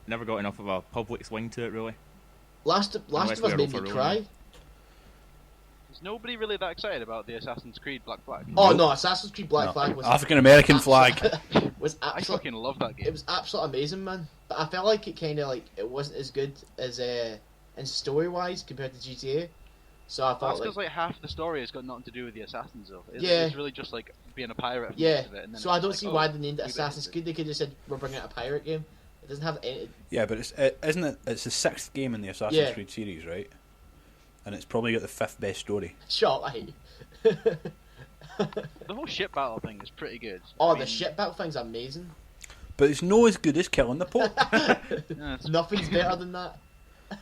never got enough of a public swing to it, really. Last of Unless Us we are made me overruling cry. it. Is nobody really that excited about the Assassin's Creed Black Flag? Oh no, Assassin's Creed Black Flag was African American flag. was I absolutely. fucking love that game. It was absolutely amazing, man. But I felt like it kind of like it wasn't as good as in story wise compared to GTA. So I That's felt because like half the story has got nothing to do with the assassins, though. Yeah. It's really just like being a pirate. For yeah. most of it, and then So it's I don't like, see oh, why they named it we Assassin's better- Creed. They could have said we're bringing out a pirate game. It doesn't have any. Yeah, but isn't it? It's the 6th game in the Assassin's Yeah. Creed series, right? And it's probably got the 5th best story. Shut up, I hate you. The whole ship battle thing is pretty good. Oh, I the mean, ship battle thing's amazing. But it's no as good as killing the Pope. yeah, it's- Nothing's better than that.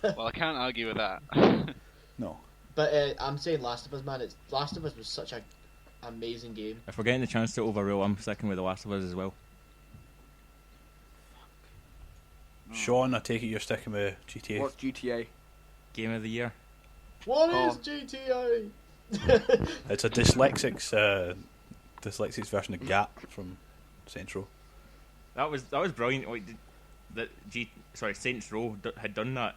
well, I can't argue with that. No. But I'm saying Last of Us, man. Last of Us was such a amazing game. If we're getting the chance to overrule, I'm sticking with The Last of Us as well. Sean, I take it you're sticking with GTA. What's GTA? Game of the year. What Oh. is GTA? It's a dyslexics version of Gap from Saints Row. That was brilliant. Wait, Saints Row had done that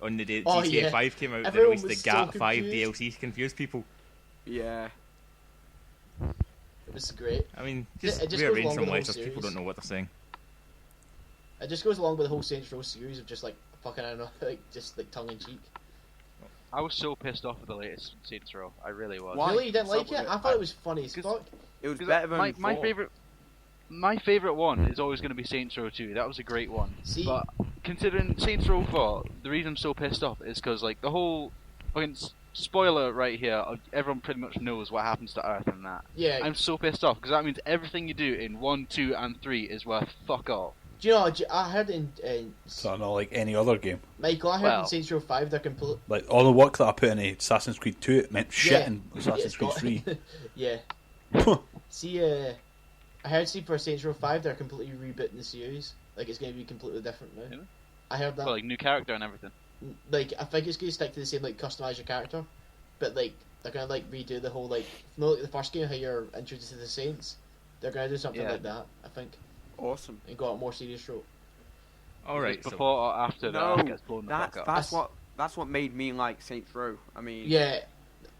on the day Oh, GTA yeah. 5 came out. They Everyone released the was so Gap 5 confused. DLC to confuse people. Yeah. It was great. I mean, It just just goes rearrange along some with the whole letters. People series. don't know what they're saying. It just goes along with the whole Saints Row series of just like fucking I don't know, like just like tongue in cheek. I was so pissed off with the latest Saints Row. I really was. Why? Really, you didn't What's like up with it? it? I thought it was funny as 'Cause- fuck. It was 'Cause better than my 4. My favourite one is always going to be Saints Row 2. That was a great one. See? But considering Saints Row 4, the reason I'm so pissed off is because like the whole fucking spoiler right here. Everyone pretty much knows what happens to Earth and that. Yeah. I'm so pissed off because that means everything you do in 1, 2, and 3 is worth fuck all. Do you know? I heard in So not like any other game. Michael. I heard Well- in Saints Row 5 they're complete. Like all the work that I put into Assassin's Creed 2, it meant shit Yeah. in Assassin's it's Creed got- 3. yeah. See, I heard for Saints Row 5 they're completely rebooting the series. Like it's going to be completely different now. Really? I heard that. Well, like new character and everything. Like I think it's going to stick to the same like customize your character, but like they're going to like redo the whole like like the first game how you're introduced to the Saints. They're going to do something Yeah. like that. I think Awesome. and go out more serious route. All right, Just so before or after the No, Earth gets blown the fuck up. that's what made me like Saints Row. I mean, Yeah,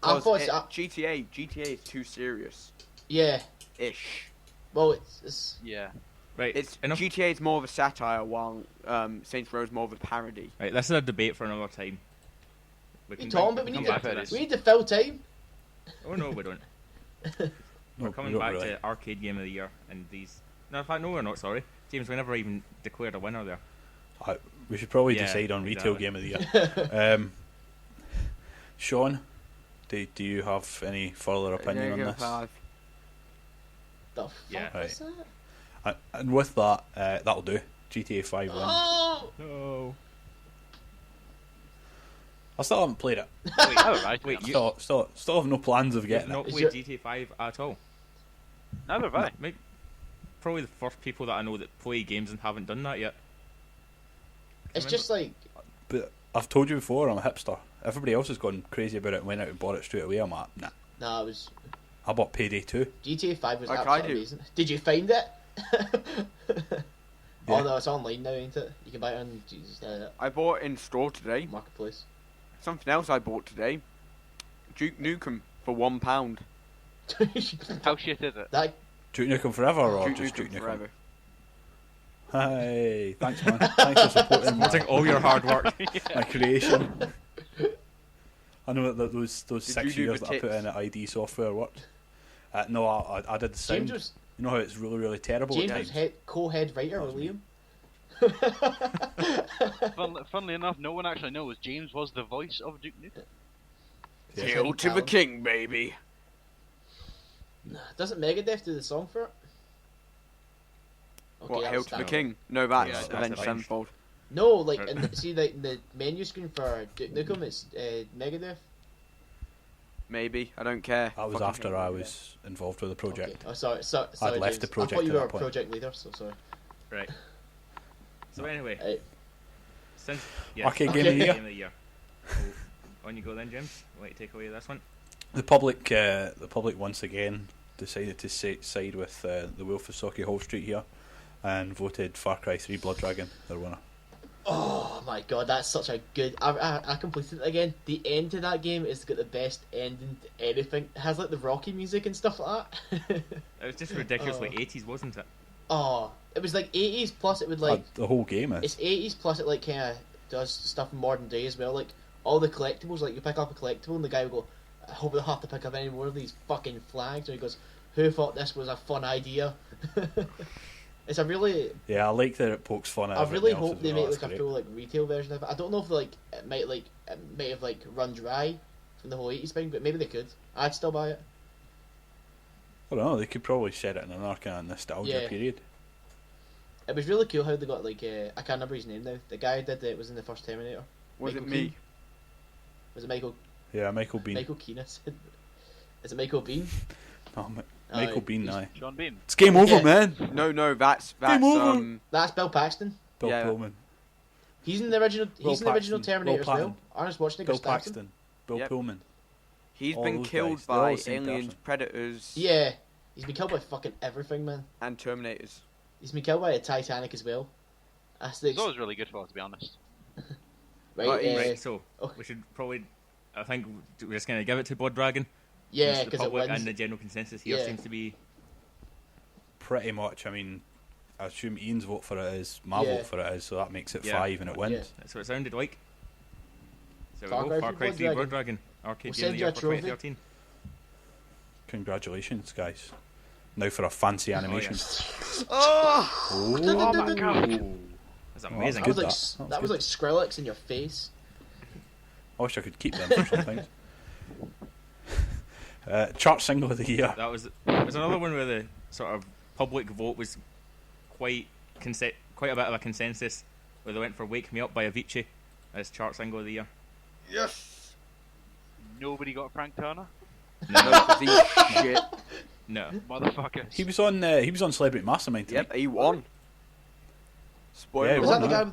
I 'cause thought GTA is too serious yeah. ish. Well, it's Yeah. right, It's enough. GTA is more of a satire, while Saints Row is more of a parody. Right, this is a debate for another time. We you talking, but we come need back to to- this. we need to fill time. Oh no, we don't. No, We're we coming don't back really. to arcade game of the year and these. No, in fact, no, we're not. Sorry, James. We never even declared a winner there. We should probably Yeah, decide on retail exactly. game of the year. Sean, do you have any further opinion on this? The fuck Yeah. was that? And with that, that'll do. GTA 5 wins. Oh! No. I still haven't played it. Wait, Alright, wait, you Still have no plans of you've getting not it. Is played your- GTA 5 at all? Neither have I. Maybe, probably the first people that I know that play games and haven't done that yet. It's Remember- just like But I've told you before, I'm a hipster. Everybody else has gone crazy about it and went out and bought it straight away. I'm like, nah. nah. It was I bought Payday 2. GTA 5 was Like absolutely I do. amazing. Did you find it? Yeah. Oh no, it's online now, ain't it? You can buy it on Jesus I bought it in store today. Marketplace. Something else I bought today. Duke Nukem for £1. How shit is it? That Duke Nukem Forever or Duke just Duke Nukem Nukem? forever. Hi, thanks man. Thanks for supporting Supporting all your hard work. my creation. I know that those 6 you do years the that I put tits? in at ID software worked. No, I did the sound. James was You know how it's really, really terrible at James was times? co-head writer That was with me. Liam. Funnily enough, no one actually knows James was the voice of Duke Nukem. Yeah. Hail to the king, baby. Doesn't Megadeth do the song for it? What, that Hail was to the that. King? No, Yeah, that's that's Avenged Avenged. Sevenfold. No, like, see, like, the menu screen for Duke Nukem, it's Megadeth. Maybe, I don't care. That was Fucking after hate I Megadeth. was involved with the project. Okay. Oh, sorry, sorry, I'd left James. the project I thought you at were that a point. project leader, so sorry. Right. So anyway, Right. since Arcade Game of the Year. Game of the Year. On you go then, James. I'd like to take away this one. The public once again decided to side with the Wolf of Socky Hall Street here, and voted Far Cry 3 Blood Dragon their winner. Oh my god, that's such a good. I completed it again. The end to that game has got the best ending to anything. It has like the Rocky music and stuff like that. It was just ridiculously Oh. 80s, wasn't it? Oh, it was like 80s plus it would like. The whole game is. It's 80s plus it like kind of does stuff in modern day as well. Like all the collectibles, like you pick up a collectible and the guy will go, I hope I don't have to pick up any more of these fucking flags. Or he goes, who thought this was a fun idea? It's a really. Yeah, I like that it pokes fun at I really everything else hope as they well. make That's like a great. full like retail version of it. I don't know if it might have like run dry from the whole 80s thing, but maybe they could. I'd still buy it. I don't know, they could probably set it in another kind of nostalgia Yeah. period. It was really cool how they got like I can't remember his name now. The guy who did it was in the first Terminator. Was Michael it me? Keane. Was it Michael? Yeah, Michael Bean. Michael Keane. Is it Michael Bean? Oh, Michael Bean, he's- aye. Sean Bean. It's game over, Yeah. man! No, that's Game over. That's Bill Paxton. Bill Yeah. Pullman. He's in the original. Will He's in the original Paxton. Terminator Will as well. Patton. Arnold Schwarzenegger Bill stabs him. Paxton. Bill Yep. Pullman. He's All been those killed guys. They're all by the same aliens, person. predators, Yeah, he's been killed by fucking everything, man. and Terminators. He's been killed by a Titanic as well. That's the It's always really good for, to be honest. right. Right, so oh. we should probably. I think we're just going to give it to Blood Dragon. Yeah, since the because it public wins. and the general consensus here Yeah. seems to be. Pretty much, I mean, I assume Ian's vote for it is, my Yeah. vote for it is, so that makes it Yeah. 5 and it wins. Yeah. That's what it sounded like. So Far we Cry go Far 3 Cry Blood 3 Blood Dragon. Arcade We'll Game of send the you Year a for trophy. 2013. Congratulations, guys. Now for a fancy animation. yes. Oh! Oh, my God. That's Oh, amazing. That was good, like that. that was like Skrillex in your face. I wish I could keep them for something. Chart single of the year. That was another one where the sort of public vote was quite a bit of a consensus, where they went for "Wake Me Up" by Avicii as chart single of the year. Yes! Nobody got Frank Turner? No, 'cause he's shit. No, Motherfuckers. He was on Celebrity Mastermind tonight. Yep, he won. Spoiler. Yeah, he Was won that the that. guy?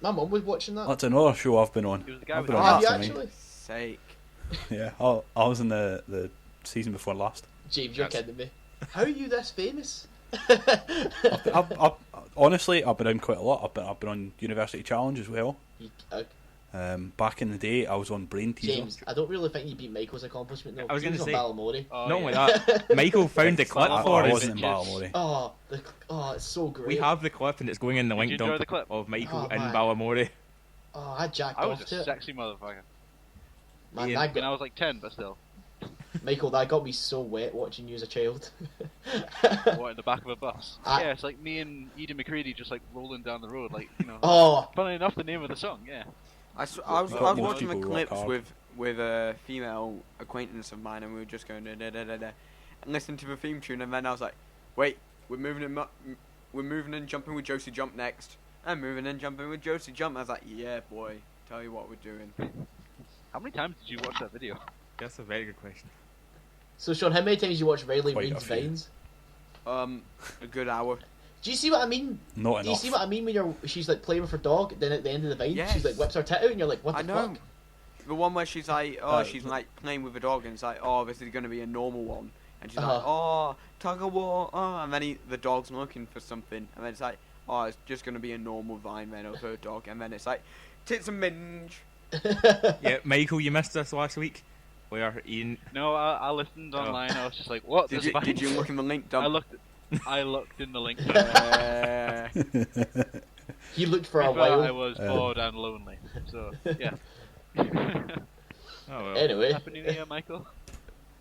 My mum was watching that. That's another show I've been on. He was the guy I've with been the on Have you Mastermind. actually? Sake. Yeah, I was in the season before last. James, you're That's- kidding me. How are you this famous? Honestly, I've been on quite a lot. I've been on University Challenge as well. You, Back in the day, I was on Brain Teaser. James, I don't really think you beat Michael's accomplishment though. I was He gonna on say- Balamori. Oh, not only yeah. that, Michael found the clip I, for I us. wasn't in bitches. Balamori. It's so great. We have the clip, and it's going in the Did link you enjoy dump the clip? of Michael Oh, in man. Balamori. Oh, I jacked I was off a to it. sexy motherfucker. Man, Ian, that I mean, I got, was like 10, but still. Michael, that got me so wet watching you as a child. What, in the back of a bus? I- Yeah, it's like me and Eden McCready just like rolling down the road, like, you know. Oh, Funnily enough, the name of the song, yeah. I was Most watching the people work clips hard. with a female acquaintance of mine, and we were just going da da da da da, and listening to the theme tune, and then I was like, wait, we're moving and jumping with Josie Jump next, and moving and jumping with Josie Jump. I was like, yeah, boy, tell you what we're doing. How many times did you watch that video? That's a very good question. so Sean, how many times you watch Riley Quite a Reid's few. Vines? A good hour. Do you see what I mean? Not Do you enough. see what I mean when she's like playing with her dog, then at the end of the vine, Yes. she's like whips her tit out, and you're like, what the I know. fuck? The one where she's like, she's Uh, like playing with a dog, and it's like, oh, this is going to be a normal one. And she's like, Uh-huh. oh, tug of war, oh, and then the dog's looking for something, and then it's like, oh, it's just going to be a normal vine then of her dog, and then it's like, tits and minge. Yeah, Michael, you missed us last week, where Ian. No, I listened online, I was just like, what? Did This you, Vine? did you look in the link dump? I looked in the link. He looked for a I while. was bored and lonely, so, yeah. Oh well. Anyway, Happy New Year, Michael.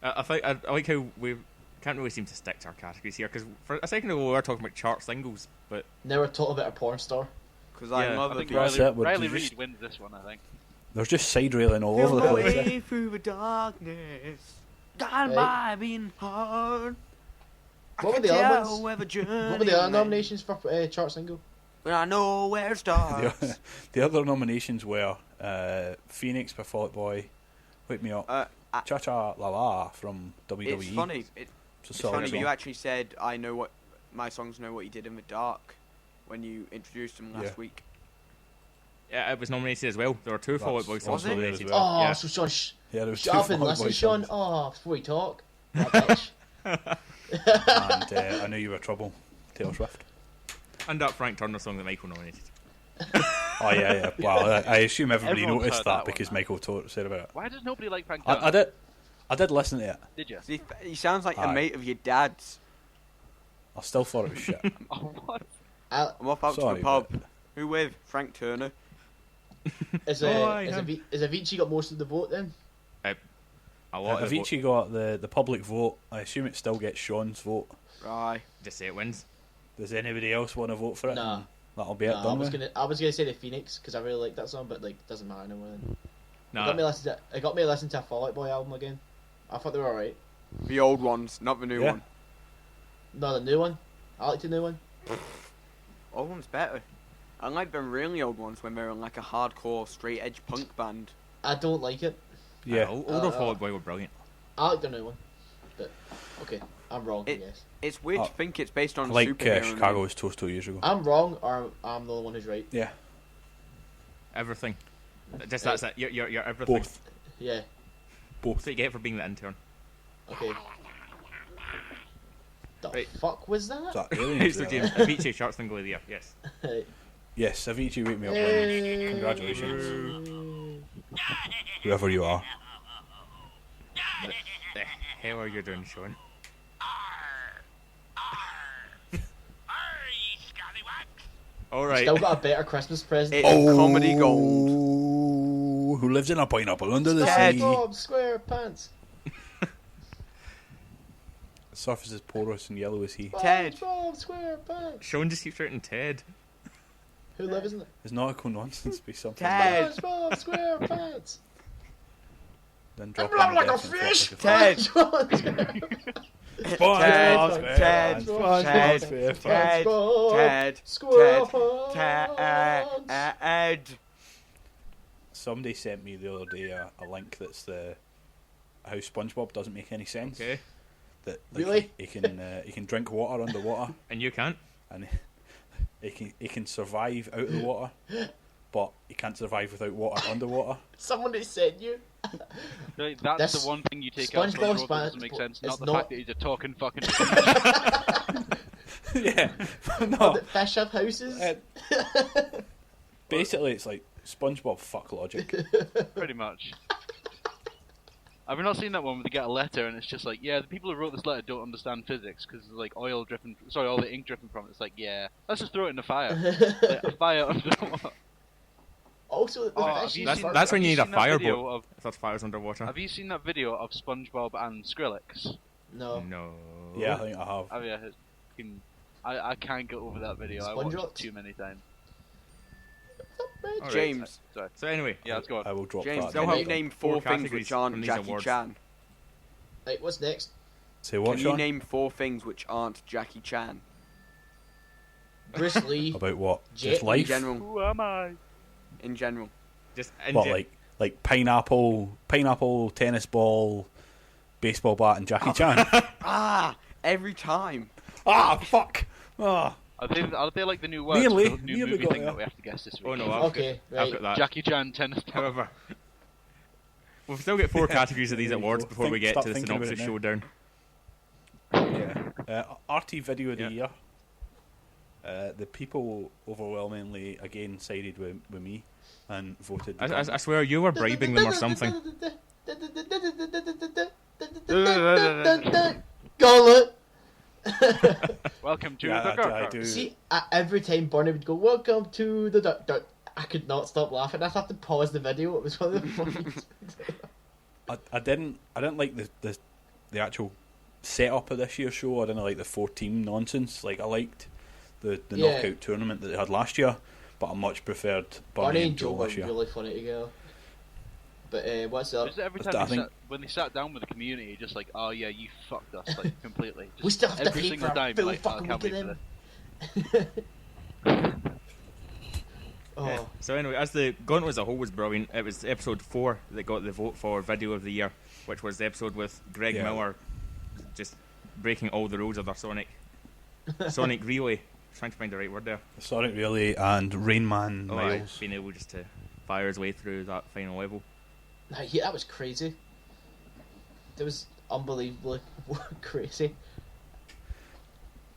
I think I like how we can't really seem to stick to our categories here, because for a second ago we were talking about chart singles, but now we're talking about a porn star. Because Yeah, I love I the think That's Riley, it, we're Riley just- Reid wins this one, I think. There's just side railing all over the place. Away through the darkness, gone Right. by being hard. What were the other ones? What What were the other nominations for chart single? When I know where it starts. The other nominations were Phoenix by Fall Out Boy, Wake Me Up, Cha Cha La La from WWE. It's funny. It's funny. song. You actually said I know what my songs know what you did in the dark when you introduced them last week. Yeah, it was nominated as well. There were two Fall Out Boy songs Was it? nominated. Oh, Yeah. so Sean, Yeah, there was shut two up and Fall Out listen, Boy Sean. songs. Oh, before we talk. That bitch. And I Knew You Were Trouble, Taylor Swift. And that Frank Turner song that Michael nominated. Oh yeah. Well, I assume everybody Everyone's noticed heard that that because one, Michael said about it. Why does nobody like Frank I Turner? did listen to it. Did you? See, he sounds like a Aye. mate of your dad's. I still thought it was shit. Oh, what? I'm off out to Sorry, the pub. Who with? Frank Turner. Is Avicii got most of the vote then? A lot of Avicii got the public vote. I assume it still gets Sean's vote. Aye. just say it wins. Does anybody else want to vote for it? Nah. That'll be it Nah, done with. I was gonna say the Phoenix because I really like that song, but like doesn't matter anymore. Then. Nah, It got me to listen to a Fall Out Boy album again. I thought they were alright. The old ones, not the new Yeah. one. No, the new one. I like the new one. Old one's better. I like the really old ones when they're in like a hardcore straight edge punk band. I don't like it. Yeah. older Fall Out Boy were brilliant. I like the new one. But okay, I'm wrong. I guess It's weird Oh. to think it's based on I like superhero. Chicago's Toast 2 years ago. I'm wrong, or I'm the only one who's right. Yeah, Everything. Just that's it. You're everything. both. Yeah. Both. That's what you get for being the intern. Okay. The Right. fuck was that? Is that aliens So there? James, Avicii chart single of the year. Yes. Yes, Avicii, Wake Me Up wins. Congratulations. Whoever you are. The hell are you doing, Sean? All right. Still got a better Christmas present. It's comedy gold. Who lives in a pineapple under the Ted. sea? SpongeBob SquarePants. Surface is porous and yellow as he. Ted. SpongeBob SquarePants. Sean just keeps shouting Ted. Who lives in it? It's nautical nonsense. Be something. Ted. SpongeBob SquarePants. Then drop I'm in like a death and flop fish. like a Ted. SpongeBob SquarePants. SpongeBob Ted. SquarePants, Ted. SpongeBob Ted. SpongeBob Ted. SquarePants. Ted. Somebody sent me the other day a link that's the how SpongeBob doesn't make any sense. Okay. That Really? he can drink water underwater And you can't. and he can survive out of the water, but he can't survive without water underwater. Someone who said you. Right, that's This the one thing you take out of SpongeBob's SpongeBob that doesn't make sense, it's not the not- fact that he's a talking fucking Yeah, Oh, no. that fish have houses. Basically, it's like SpongeBob fuck logic. pretty much. Have you not seen that one where they get a letter and it's just like, yeah, the people who wrote this letter don't understand physics because there's like oil dripping, sorry, all the ink dripping from it. It's like, yeah, let's just throw it in the fire. Like, a fire underwater. Also, the Oh, have fish. you That's, seen- that's when you have need a seen that video fireboat. of- If that fire's underwater. Have you seen that video of SpongeBob and Skrillex? No. No. Yeah, I think I have. Have you? I can't get over that video. I watched SpongeBob? it too many times. Alright. James. Sorry. So anyway, Yeah, let's go on. I will drop James, that. Still can have you name four four things categories which aren't from these Jackie awards. Chan? Right, what's next? Say what, Can you Sean? name four things which aren't Jackie Chan? Bruce Lee. About what? Jet Just in life? general. Who am I? In general. just What, like pineapple, tennis ball, baseball bat, and Jackie Chan? Ah! Every time. Ah, fuck! Ah. Are they like the new words Nearly, for the new nearly movie got thing there. that we have to guess this week? Oh no, I've Okay, got, I've right. got that. Jackie Chan tennis ball. However, we've still got four categories of these There you awards go. before we get Start to the thinking about synopsis it now. showdown. Yeah. RT Video of the Yeah. Year. The people overwhelmingly again sided with me and voted. I swear you were bribing them or something. Gauntlet. Welcome to Yeah, the I do. See, every time Barney would go, "Welcome to the duck," I could not stop laughing. I'd have to pause the video. It was one of the funniest. I didn't like the actual setup of this year's show. I didn't like the 4-team nonsense. Like I liked the Yeah. knockout tournament that they had last year, but I much preferred Barney Barney and and Joe Joe were this year. really funny together. But what's up? Is it every I time think- you when they sat down with the community, just like, oh yeah, you fucked us like completely. Just We still have to every pay single for a time, full like, oh, I fucking can't week wait of for them. this. Oh, Yeah. So anyway, as the Gauntlet as a whole was brilliant, it was episode 4 that got the vote for Video of the Year, which was the episode with Greg Yeah. Miller just breaking all the rules of their Sonic relay. Trying to find the right word there. Sonic Relay and Rain Man Oh, aye, Miles. being able just to fire his way through that final level. yeah, that was crazy. That was unbelievably crazy.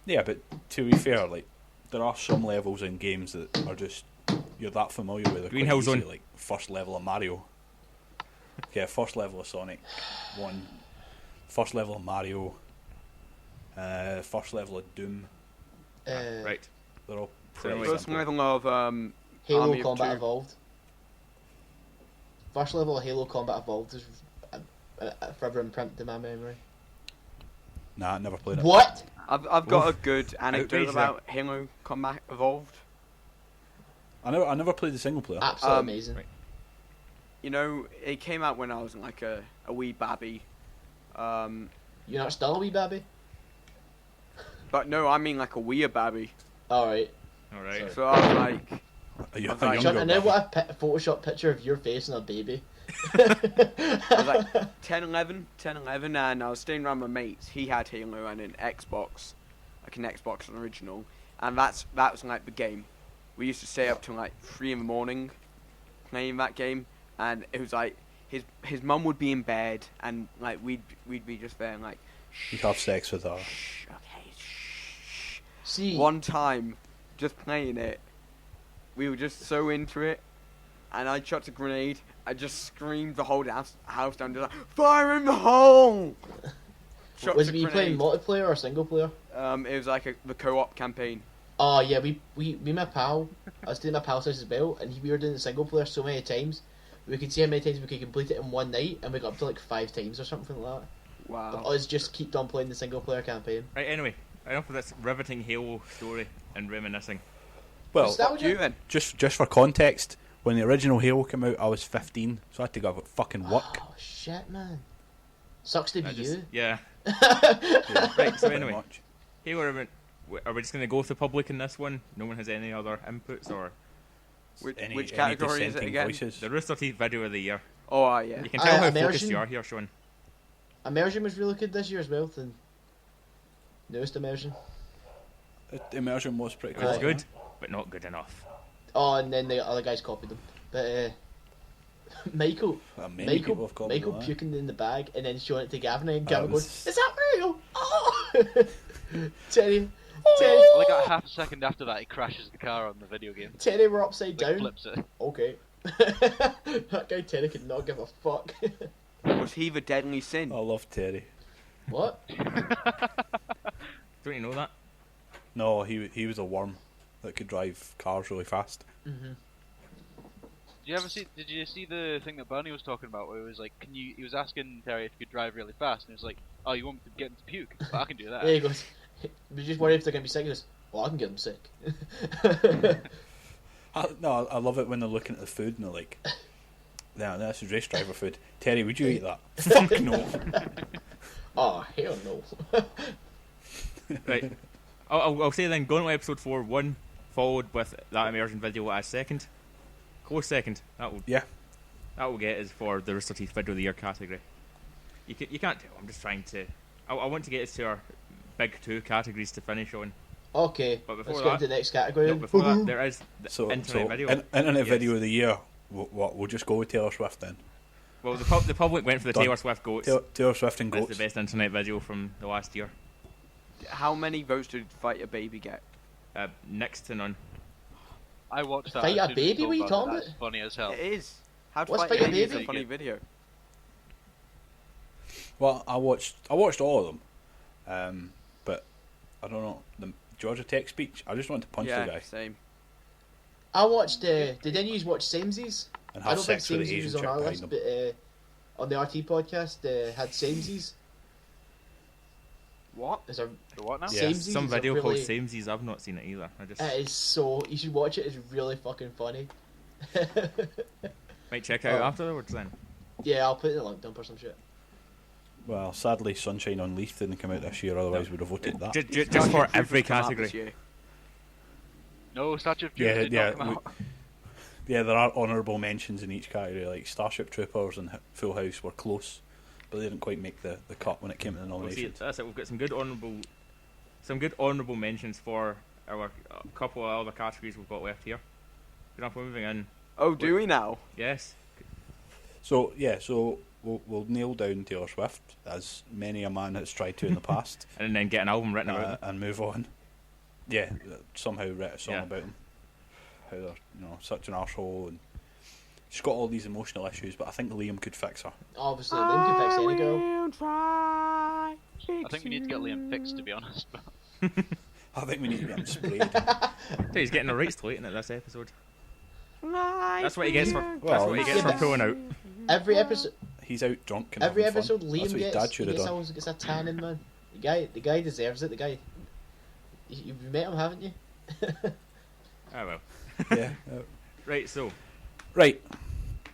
Yeah, but to be fair, like there are some levels in games that are just you're that familiar with. Green Hill Zone. Like first level of Mario. Yeah, first level of Sonic 1. First level of Mario. First level of Doom. Right. They're all So pretty anyway, First simple. level of Halo Army of Combat Two. Evolved. First level of Halo Combat Evolved is forever imprinted in my memory. Nah, never played it. What? I've got a good anecdote Outrage about Halo Combat Evolved. I never played the single player. Absolutely amazing. right. You know, it came out when I was like a wee babby. You're not still a wee baby? But no, I mean like a wee babby. Alright. Alright. So I was like, A I've younger Sean, I now guy. want a Photoshop picture of your face and a baby. I was like 10, 11, and I was staying around my mates. He had Halo and an Xbox, like an Xbox original, and that was like the game. We used to stay up till like 3 in the morning playing that game, and it was like his mum would be in bed, and like we'd be just there and like, You'd have sex with her. shh, okay, shh. See, One time, just playing it, we were just so into it, and I chucked a grenade. I just screamed the whole house down, just like, fire in the hole! Chucked was a it you playing grenade. multiplayer or single player? It was like the co-op campaign. Oh yeah, me and my pal, I was doing my pal's house as well, and we were doing the single player so many times, we could see how many times we could complete it in one night, and we got up to like 5 times or something like that. Wow. But us just keep on playing the single player campaign. Right, anyway, enough of this riveting Halo story and reminiscing. Well, Nostalgia? You then? just for context, when the original Halo came out, I was 15, so I had to go fucking work. Oh shit, man. Sucks to be I just- you. Yeah. Yeah, Right, so pretty anyway, much. Halo, are we just going to go with the public in this one? No one has any other inputs, or Which Any category is it dissenting again? voices? the Rooster Teeth Video of the Year? Oh, yeah. You can tell how Immersion? focused you are here, Sean. Immersion was really good this year as well. The newest Immersion. Immersion was pretty It was cool. good, but not good enough. Oh, and then the other guys copied them. But Michael Many people have copied Michael that. puking in the bag and then showing it to Gavin, and That Gavin was- goes, "Is that real?" Oh, Terry, Like a half a second after that, he crashes the car on the video game. Terry, we're upside Like down. flips it. Okay. That guy Terry could not give a fuck. Was he the deadly sin? I love Terry. What? Don't you know that? No, he was a worm that could drive cars really fast. Mm-hmm. Did you see the thing that Bernie was talking about, where he was like, he was asking Terry if he could drive really fast, and he was like, oh, you want me to get him to puke? But I can do that. Yeah, he goes. We just worried if they're gonna be sick. He goes, "Well, I can get them sick." I love it when they're looking at the food and they're like, "Nah, this is race driver food." Terry, would you eat that? Fuck no. Oh hell no. Right. I'll say then, Gauntlet Episode 4 1, followed with that Immersion video as second. Close second. That will get us for the Rooster Teeth Video of the Year category. You can't tell. I'm just trying to. I want to get us to our big 2 categories to finish on. Okay, But before let's go that- into the next category. No, then. before that, there is the So, internet video. Internet Yes. video of the year. What? We'll just go with Taylor Swift then. Well, the public went for the Done. Taylor Swift Goats. Taylor Swift and That's the goats. best internet video from the last year. How many votes did Fight Your Baby get? Next to none. I watched that. Fight as a soon as baby, told what are you about talking it. about? That's funny as hell. It is. How to What's Fight Your Fight Your Baby is a Baby? funny video. Well, I watched all of them, but I don't know the Georgia Tech speech. I just want to punch Yeah, the guy same. I watched. Did any of you watch Samesies? and I have don't think sex with the Samesies Asian was chick on our behind list, them. but on the RT podcast had Samesies. What? There's a The what now? Yeah. Samesies Some is a video really, called Samesies. I've not seen it either. I just It is so. You should watch it. It's really fucking funny. might check it out Oh. afterwards then. Yeah, I'll put it in the link dump or some shit. Well, sadly, Sunshine on Leith didn't come out this year. Otherwise, we'd have voted that. Just for every Come out this category. year. No, Statue of Truth did not come out. Yeah, there are honourable mentions in each category. Like Starship Troopers and Full House were close, but they didn't quite make the cut when it came to the We'll see, nominations. that's it. We've got some good honourable mentions for our couple of other categories we've got left here. For example, moving in. Oh, do we now? Yes. So we'll nail down Taylor Swift, as many a man has tried to in the past, And then get an album written about it. and move on. Yeah, somehow write a song Yeah. about him. How they're such an arsehole, and she's got all these emotional issues. But I think Liam could fix her. Obviously, Liam can fix any girl. I think we need to get Liam fixed, to be honest. I think we need to get him sprayed. He's getting the rights to it in this episode. That's what he gets for. That's what he gets for pulling out. Every episode, He's out drunk and every having episode, fun. Liam That's what his dad should have done. always gets a tanning, man. The guy deserves it. The guy, you've met him, haven't you? Oh well. Yeah. Right. So Right.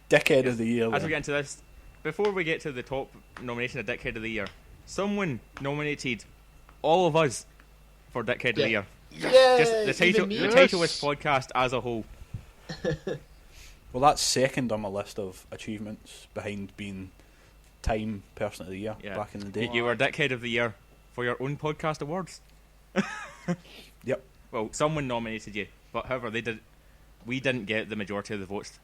Dickhead of the year. as then. we get into this, before we get to the top nomination of Dickhead of the Year, someone nominated all of us for Dickhead of the Yeah. Year. Yeah. Just the title. me. The titleless podcast as a whole. Well, that's second on my list of achievements behind being Time Person of the Year Yeah. back in the day. You were Dickhead of the Year for your own podcast awards. Yep. Well, someone nominated you, but however we didn't get the majority of the votes.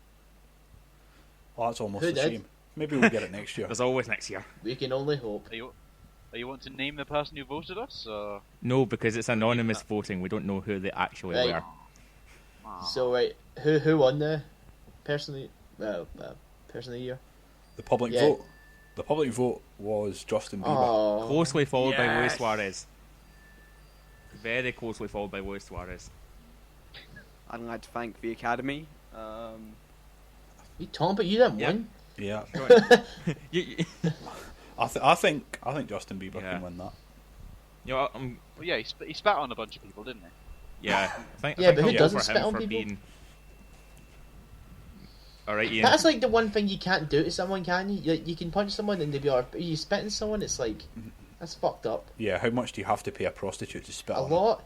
Oh, that's almost Who a did? shame. Maybe we'll get it next year. There's always next year. We can only hope. Are you wanting to name the person who voted us? Or? No, because it's anonymous voting. We don't know who they actually Right. were. So right, who won the person of the year? The public Yeah. vote. The public vote was Justin Bieber. Oh, Closely followed by Luis Yes. Suarez. Very closely followed by Luis Suarez. I'd like to thank the Academy. you talking about? You didn't Yeah. win. Yeah. you I think Justin Bieber Yeah. can win that. know, Well, yeah, he spat on a bunch of people, didn't he? yeah. I Yeah, think but who I'll go doesn't for spit him on for people? being... Alright, Ian. That's like the one thing you can't do to someone, can you? You can punch someone and they be alright, but you spitting someone, it's like that's fucked up. Yeah, how much do you have to pay a prostitute to spit A on her? lot.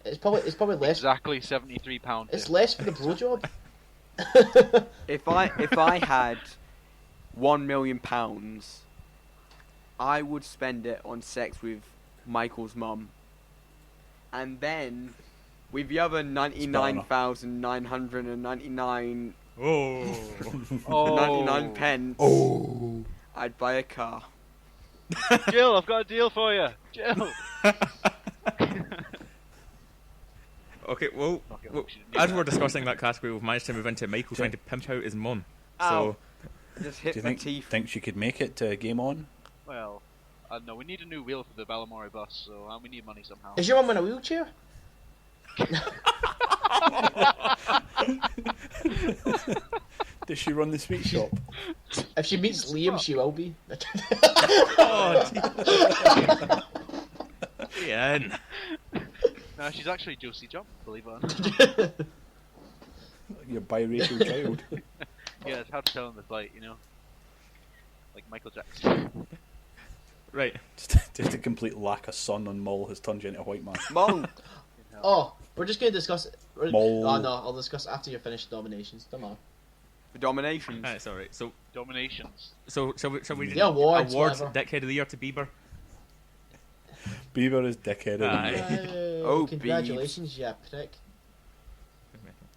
It's probably less. Exactly £73. It's less for the blowjob. If I had £1 million, I would spend it on sex with Michael's mum, and then with the other 99,999 Oh. 99 pence, I'd buy a car. Jill, I've got a deal for you. Jill. Okay, well, Okay, well, we shouldn't do as that. we're discussing that category, we've managed to move into Michael trying to pimp out his mum. Ow. So, I just Do hit you my think teeth. she could make it to Game On? Well, I don't know. We need a new wheel for the Balamory bus, so we need money somehow. Is your mum in a wheelchair? Does she run the sweet shop? If she meets Liam, she will be. oh, Ian. No, she's actually Josie Jump, believe it or not. Your biracial child. Yeah, it's hard to tell in this light, you know? Like Michael Jackson. Right. Just a complete lack of sun on Mull has turned you into a white man. Mum, Oh, we're just gonna discuss it. Mole. Oh no, I'll discuss after you finish nominations. Come on. for dominations. That's alright. So, Dominations. shall we The awards, whatever. Dickhead of the Year to Bieber? Bieber is dickhead of the Aye. year. Oh, congratulations, you prick.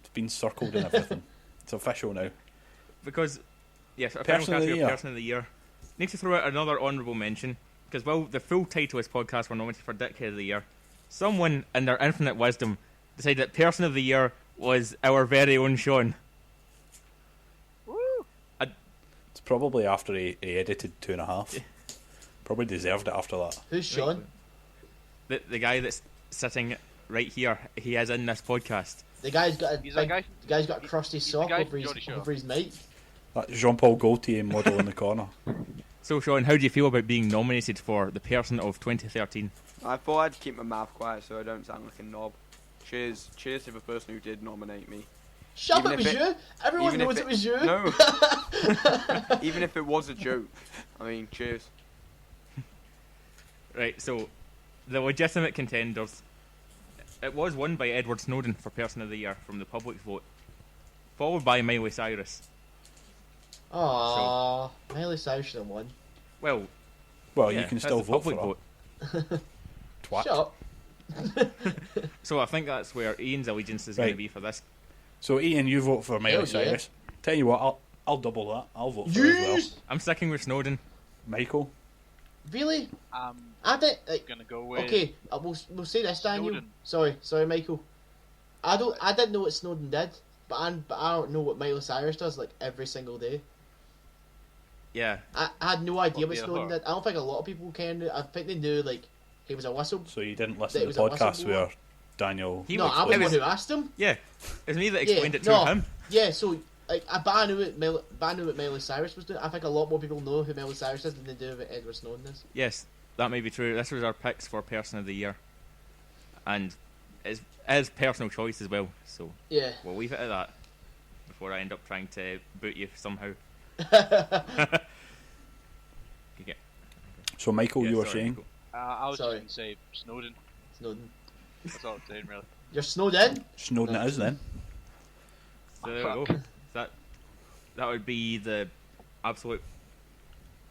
It's been circled and everything. It's official now. Because, yes, our Person final of the category Year. of Person of the Year. Need to throw out another honourable mention, because while the full Titleless podcast were nominated for Dickhead of the Year, someone, in their infinite wisdom, decided that Person of the Year was our very own Sean. It's probably after he edited 2.5. Probably deserved it after that. Who's Sean? The guy that's sitting right here, he is in this podcast. The guy's got a He's that guy. The guy's got a crusty the sock guy over from his Geordie Shore. over his mic. That Jean-Paul Gaultier model in the corner. So, Sean, how do you feel about being nominated for the Person of 2013? I thought I'd keep my mouth quiet so I don't sound like a knob. Cheers to the person who did nominate me. Shut Even up, it if was it- you. Everyone even if knows it was you. No. Even if it was a joke. I mean, cheers. Right, so the legitimate contenders. It was won by Edward Snowden for Person of the Year from the public vote, followed by Miley Cyrus. Aww, Miley Cyrus should have won. Well, Well, yeah, you can that's still the vote for public her. vote. Twat. Shut up. So I think that's where Ian's allegiance is going Right. to be for this. So, Ian, you vote for Miley Hell yeah. Cyrus. Tell you what, I'll double that. I'll vote for her as well. Yes! I'm sticking with Snowden. Michael? Really? I'm I didn't. Like, gonna go with. okay, we'll say this, Daniel. Snowden. Sorry, Michael. I didn't know what Snowden did, but I don't know what Miley Cyrus does like every single day. Yeah, I had no idea what What, Snowden her? did. I don't think a lot of people can. I think they knew like he was a whistle. So you didn't That listen it to was the a podcast whistleblower? where Daniel... He No, was- I was it the was- one who asked him. yeah. It was me that explained it to no, him. Yeah, so like, but I knew what Miley Cyrus was doing. I think a lot more people know who Miley Cyrus is than they do what Edward Snowden is. Yes, that may be true. This was our picks for Person of the Year, and it's as personal choice as well. So Yeah. we'll leave it at that before I end up trying to boot you somehow. Okay. So, Michael, Yeah, you were sorry, saying? Michael. I was Sorry. just gonna say Snowden. Snowden. That's all I'm saying, really. You're snowed in. Snowden it is then. So there we Fuck. go. That would be the absolute.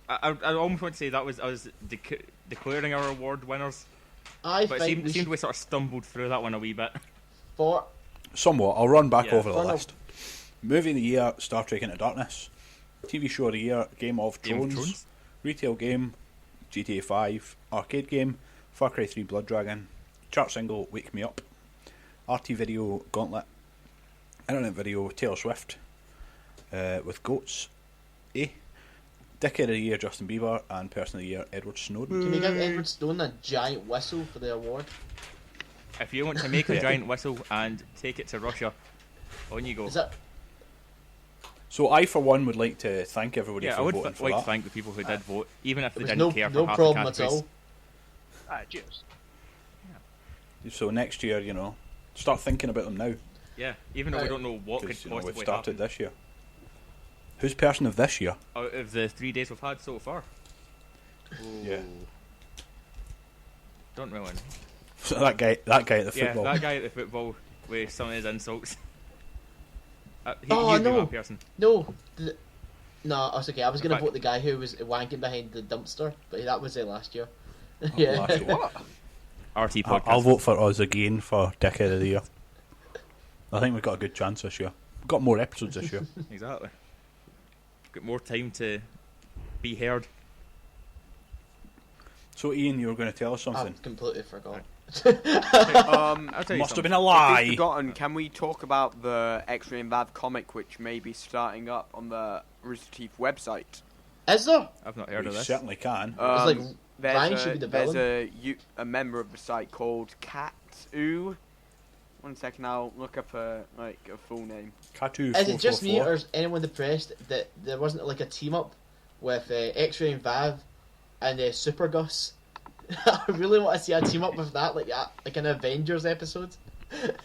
I almost want to say that was us declaring our award winners, I but it think seemed we sort of stumbled through that one a wee bit. for Somewhat. I'll run back Yeah. over the Fair enough. list. Movie of the year, Star Trek Into Darkness. TV show of the year, Game of Game of Thrones. Thrones. Retail game, GTA 5. Arcade game, Far Cry 3 Blood Dragon. Chart single, Wake Me Up. RT video, Gauntlet. Internet video, Taylor Swift. With Goats. Decade of the year, Justin Bieber. And Person of the year, Edward Snowden. can we give Edward Snowden a giant whistle for the award? If you want to make a Yeah. giant whistle and take it to Russia, on you go. Is that So I, for one, would like to thank everybody Yeah, I for would voting for like that. to thank the people who did vote, even if they there was didn't no care for no half problem the at categories. all? Cheers. So next year, start thinking about them now. Yeah, even though we Right. don't know what could Because possibly we've started happen this year. Who's person of this year? out of the 3 days we've had so far. Yeah. Don't really know. So that guy at the Yeah, football. that guy at the football with some of his insults. Oh, He'd be no. that person. No, no, it's okay. I was gonna But- vote the guy who was wanking behind the dumpster, but that was last year. Oh, yeah. last year. What? RT I'll podcast. vote for us again for Decade of the Year. I think we've got a good chance this year. We've got more episodes this year. Exactly. Got more time to be heard. So, Ian, you were going to tell us something. I completely forgot. I'll tell you Must have been something. a If lie. you've forgotten, can we talk about the X-Ray and Vav comic which may be starting up on the Rooster Teeth website? Is there? I've not heard We of this. certainly can. like Ryan There's should be the there's villain. a member of the site called Cat-Oo. 1 second, I'll look up a full name. Katu Is it just me 444. or is anyone depressed that there wasn't like a team up with X-Ray and Vav and Super Gus? I really want to see a team up with that, like an Avengers episode.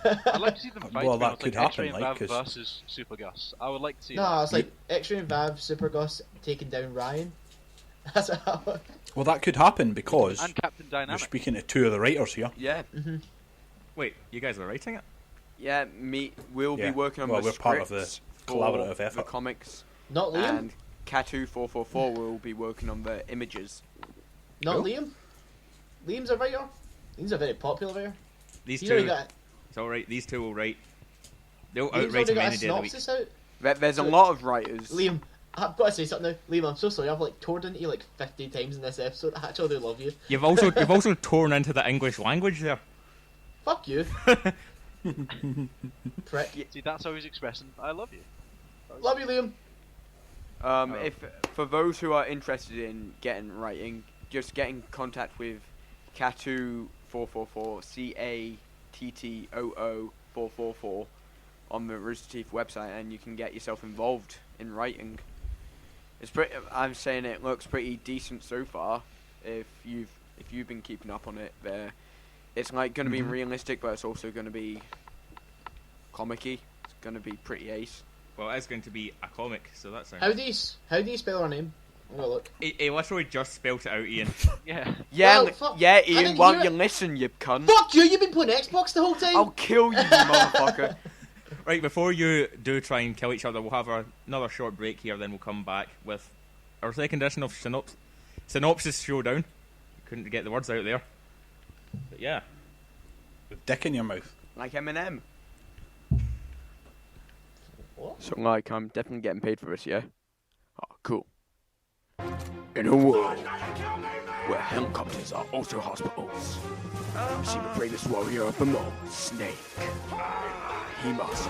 I'd like to see them fight. Well, to be that honest, could like X-Ray happen, and like, Vav 'cause- versus Super Gus. I would like to see No, that. it's like X-Ray and Vav, Super Gus taking down Ryan. That's what Well, that could happen because And Captain you're Dynamic. speaking to two of the writers here. Yeah, Wait, you guys are writing it? yeah. We'll Yeah. be working on Well, the we're part of the scripts for collaborative the effort. comics, Not Liam. and Cat-Oo 444 will be working on the images. Not Cool. Liam. Liam's a writer. Liam's a very popular writer. These He's already two, got. it's alright. These two will write. They'll Liam's outwrite already him got a any day of the week. synopsis out. There's a So- lot of writers. Liam, I've got to say something now. Liam, I'm so sorry. I've like toured into you like 50 times in this episode. I actually do love you. You've also torn into the English language there. Fuck you, prick. See, that's how he's expressing, I love you. Love you, Liam. Oh. If for those who are interested in getting writing, just get in contact with Cat-Oo 444 CATTOO 444 on the Rooster Teeth website, and you can get yourself involved in writing. It's pretty. I'm saying it looks pretty decent so far. If you've been keeping up on it, there, it's like going to be Mhm. realistic, but it's also going to be comic-y. It's going to be pretty ace. Well, it's going to be a comic, so that sounds. How do you spell her name? I'm gonna look. He literally just spelt it out, Ian. Yeah. Yeah, Well, fuck. yeah, I Ian, didn't won't hear you it. listen, you cunt? Fuck you! You've been playing Xbox the whole time. I'll kill you, you motherfucker. Right, before you do try and kill each other, we'll have another short break here, then we'll come back with our second edition of Synopsis Showdown. Couldn't get the words out there. But yeah. With dick in your mouth. Like Eminem. What? So, like, I'm definitely getting paid for this, yeah? Oh, cool. In a world where helicopters are also hospitals, you see the bravest warrior of them all, Snake. He must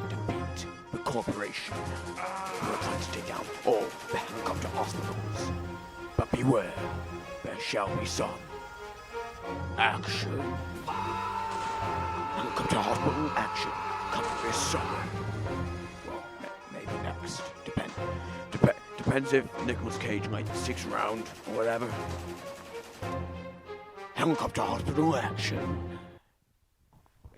defeat the corporation who are trying to take down all the helicopter hospitals. But beware, there shall be some action. Helicopter hospital action coming this summer. Well, maybe next. Depends if Nicolas Cage sticks around or whatever. Helicopter hospital action.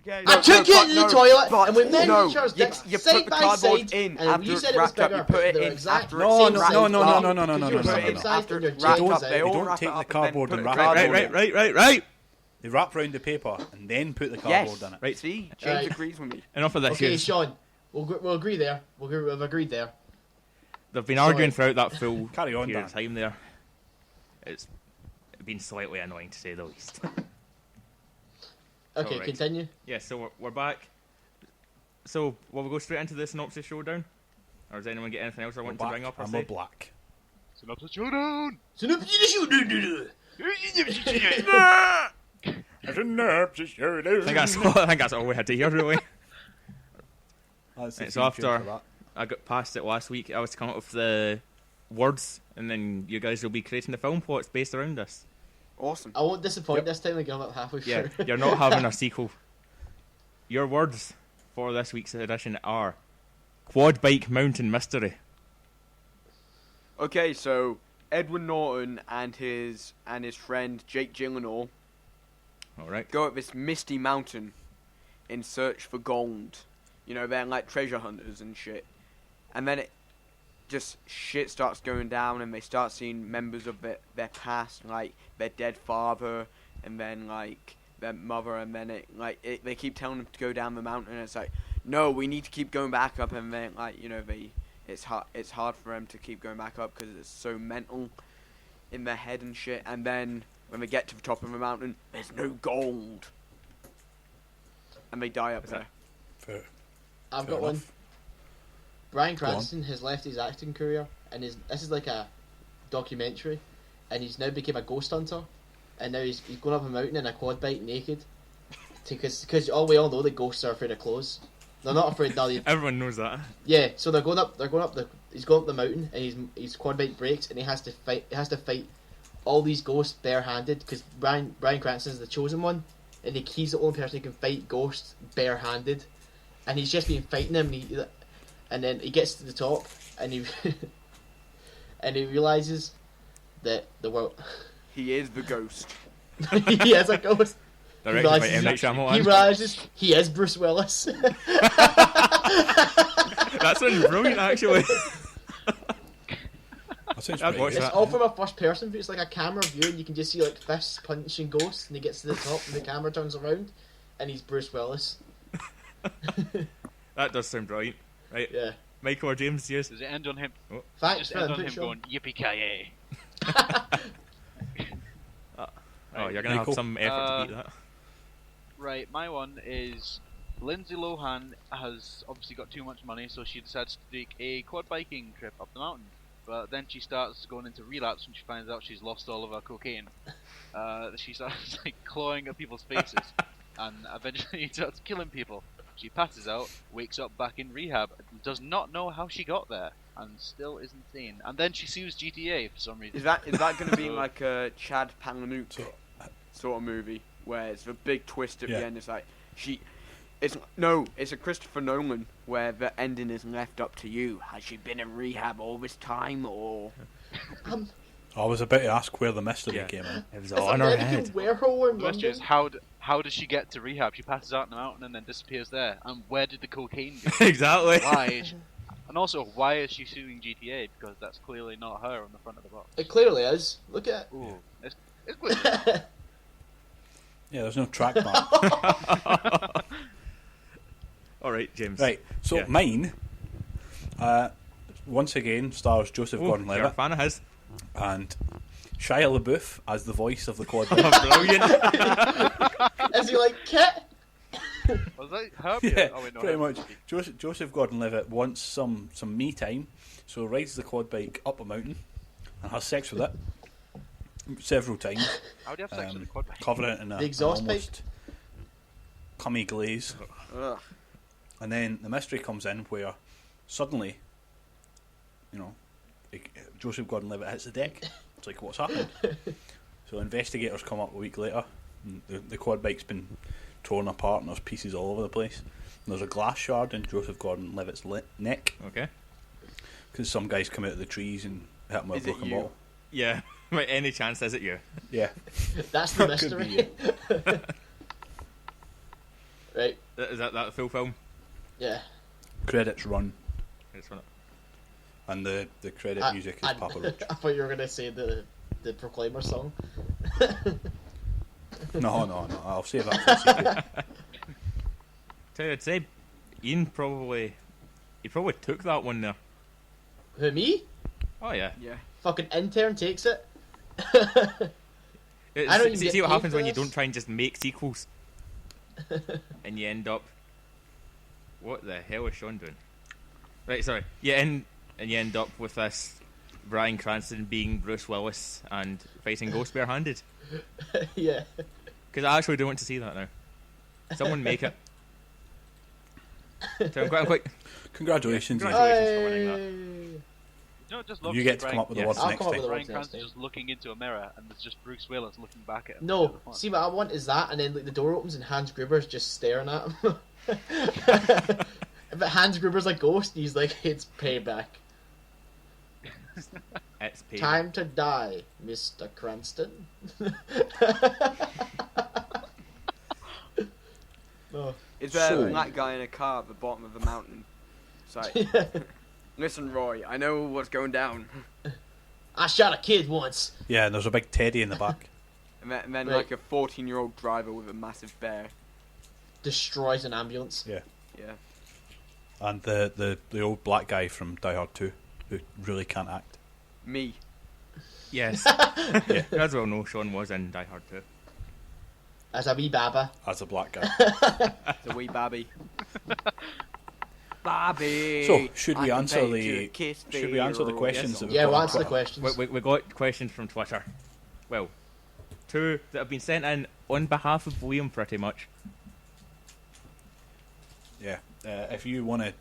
Okay, I took you into the toilet, but and we then no, each other's dicks you side put the by cardboard side, in and after you it's said it was wrapped up. bigger, You put it they're in exact after No, same no, size. no, no, Oh, no, no, no, no, because you were no, the no, same no. size After and your it's wrapped jig up, was they out. all don't wrap take it the up cardboard and and then wrap put it it on in it. Right. They wrap round the paper and then put the Yes. cardboard in it. Right. See, James Right. agrees with me. Enough of this. Okay, Yes. Sean, we'll agree there. We've agreed there. They've been Sorry. arguing throughout that full Carry on, period of Dan. time there. It's been slightly annoying, to say the least. Okay, Alright. continue. Yeah, so we're back. So, will we go straight into the Synopsis Showdown? Or does anyone get anything else I want to Black, bring up or I'm say? a black. Synopsis showdown. I think that's all we had to hear, really. That's the Right, so theme tune after- for that. I got past it last week. I was to come up with the words, and then you guys will be creating the film plots based around this. Awesome. I won't disappoint Yep. this time and give up halfway Yeah, through. you're not having a sequel. Your words for this week's edition are Quad Bike Mountain Mystery. Okay, so Edward Norton and his friend Jake Gyllenhaal Alright. go up this misty mountain in search for gold. You know, they're like treasure hunters and shit. And then it just shit starts going down, and they start seeing members of their past, like their dead father, and then like their mother, and then they keep telling them to go down the mountain, and it's like, no, we need to keep going back up, and then like, you know, it's hard for them to keep going back up because it's so mental in their head and shit. And then when they get to the top of the mountain, there's no gold, and they die up there. Fair. I've Fair got one. enough. Bryan Go on. Cranston has left his acting career, and this is like a documentary, and he's now became a ghost hunter, and now he's going up a mountain in a quad bike naked, because we all know that ghosts are afraid of clothes. They're not afraid now. Everyone knows that. Yeah, so he's going up the mountain, and his quad bike breaks, and he has to fight all these ghosts barehanded, because Bryan Cranston is the chosen one, and he's the only person who can fight ghosts barehanded, and he's just been fighting them, and then he gets to the top, and he and he realizes that the world He is the ghost. he is a ghost. Directed by M. Night He Shyamalan. realizes he is Bruce Willis. That sounds brilliant, actually. That sounds I'd pretty watch good. It's that. all from a first person view. It's like a camera view, and you can just see like fists punching ghosts, and he gets to the top, and the camera turns around, and he's Bruce Willis. That does sound brilliant. Right, Yeah. Michael or James, yes? Does it end on him? Thanks Just for end the on him input, Sean. going yippee ki Oh, you're going to have Michael? some effort to beat that. Right, my one is Lindsay Lohan has obviously got too much money, so she decides to take a quad biking trip up the mountain. But then she starts going into relapse when she finds out she's lost all of her cocaine. She starts like clawing at people's faces, and eventually starts killing people. She passes out, wakes up back in rehab, and does not know how she got there, and still is insane. And then she sues GTA for some reason. Is that going to be like a Chad Palahniuk sort of movie where it's a big twist at Yeah. the end? It's like it's a Christopher Nolan where the ending is left up to you. Has she been in rehab all this time, or I was about to ask where the mystery Yeah. came in. It was It's all a in her medical head. werehole in The question is, London. how does she get to rehab? She passes out on the mountain and then disappears there. And where did the cocaine go? Exactly. Why? And also, why is she suing GTA? Because that's clearly not her on the front of the box. It clearly is. Look at Ooh, it's good. it. Yeah, there's no track mark. All right, James. Right, so Yeah. mine, once again, stars Joseph You're a Gordon-Levitt fan of his. and Shia LaBeouf as the voice of the quad bike. Oh, brilliant. Is he like Kit? Was that Herbie? Yeah, Oh, wait, no, pretty Herbie. much. Joseph Gordon-Levitt wants some me time, so rides the quad bike up a mountain and has sex with it several times, How do you have sex with a quad bike? covering it in The an exhaust pipe? almost cummy glaze. Ugh. And then the mystery comes in where suddenly, Joseph Gordon-Levitt hits the deck. It's like, what's happened? So investigators come up a week later. And the quad bike's been torn apart and there's pieces all over the place. And there's a glass shard in Joseph Gordon-Levitt's neck Okay. because some guys come out of the trees and hit him with Is a it broken you? bottle. Yeah. By any chance, is it you? Yeah. That's the Could be mystery. Right. Is that the full film? Yeah. Credits run. It's one. And the credit music is Papa Roach. I thought you were gonna say the Proclaimer song. No. I'll save that for the sequel. Tell you, I'd say Ian probably took that one there. Who, me? Oh yeah. Yeah. Fucking intern takes it. It's, I don't even see, get see what paid happens for when you this. don't try and just make sequels, and you end up. What the hell is Sean doing? Right, sorry. And you end up with this Bryan Cranston being Bruce Willis and fighting ghosts barehanded. Yeah. Because I actually don't want to see that now. Someone make it. So I'm quite. Congratulations. Yeah, Ian. congratulations for winning that. Hey. You know, just love You get to come up with the Yes. words I'll next come up with time. the Bryan words next Cranston time. just looking into a mirror, and there's just Bruce Willis looking back at him. No, Fun. see what I want is that, and then like the door opens and Hans Gruber's just staring at him. But Hans Gruber's like ghost, and he's like, "It's payback. It's paid. Time to die, Mr. Cranston." Oh. Is there So- a black guy in a car at the bottom of the mountain? It's like, listen, Roy, I know what's going down. I shot a kid once. Yeah, and there's a big teddy in the back. And then Right. like a 14-year-old driver with a massive bear. Destroys an ambulance. Yeah. Yeah. And the old black guy from Die Hard 2 who really can't act. Me. Yes. Yeah. You as well know Sean was in Die Hard 2. As a wee baba. As a black guy. The wee babby. Babby. So, should we I can answer make the- you a kiss, should we answer the baby. questions Yes. that Yeah, got we'll on answer the Twitter? questions. We got questions from Twitter. Well, 2 that have been sent in on behalf of Liam, pretty much. Yeah. If you want to,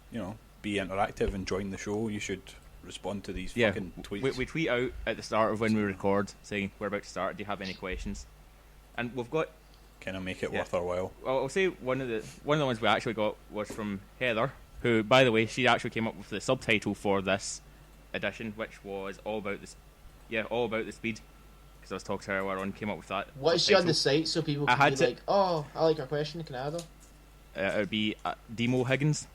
be interactive and join the show, you should respond to these Yeah, fucking tweets. we tweet out at the start of when we record saying we're about to start. Do you have any questions? And we've got. Kind of make it Yeah. worth our while. Well, I'll say one of the ones we actually got was from Heather, who, by the way, she actually came up with the subtitle for this edition, which was all about the speed. Because I was talking to her earlier on, came up with that. What is she on subtitle. the site so people I can had be to- like, "Oh, I like her question. Can I have her?" It would be Demo Higgins.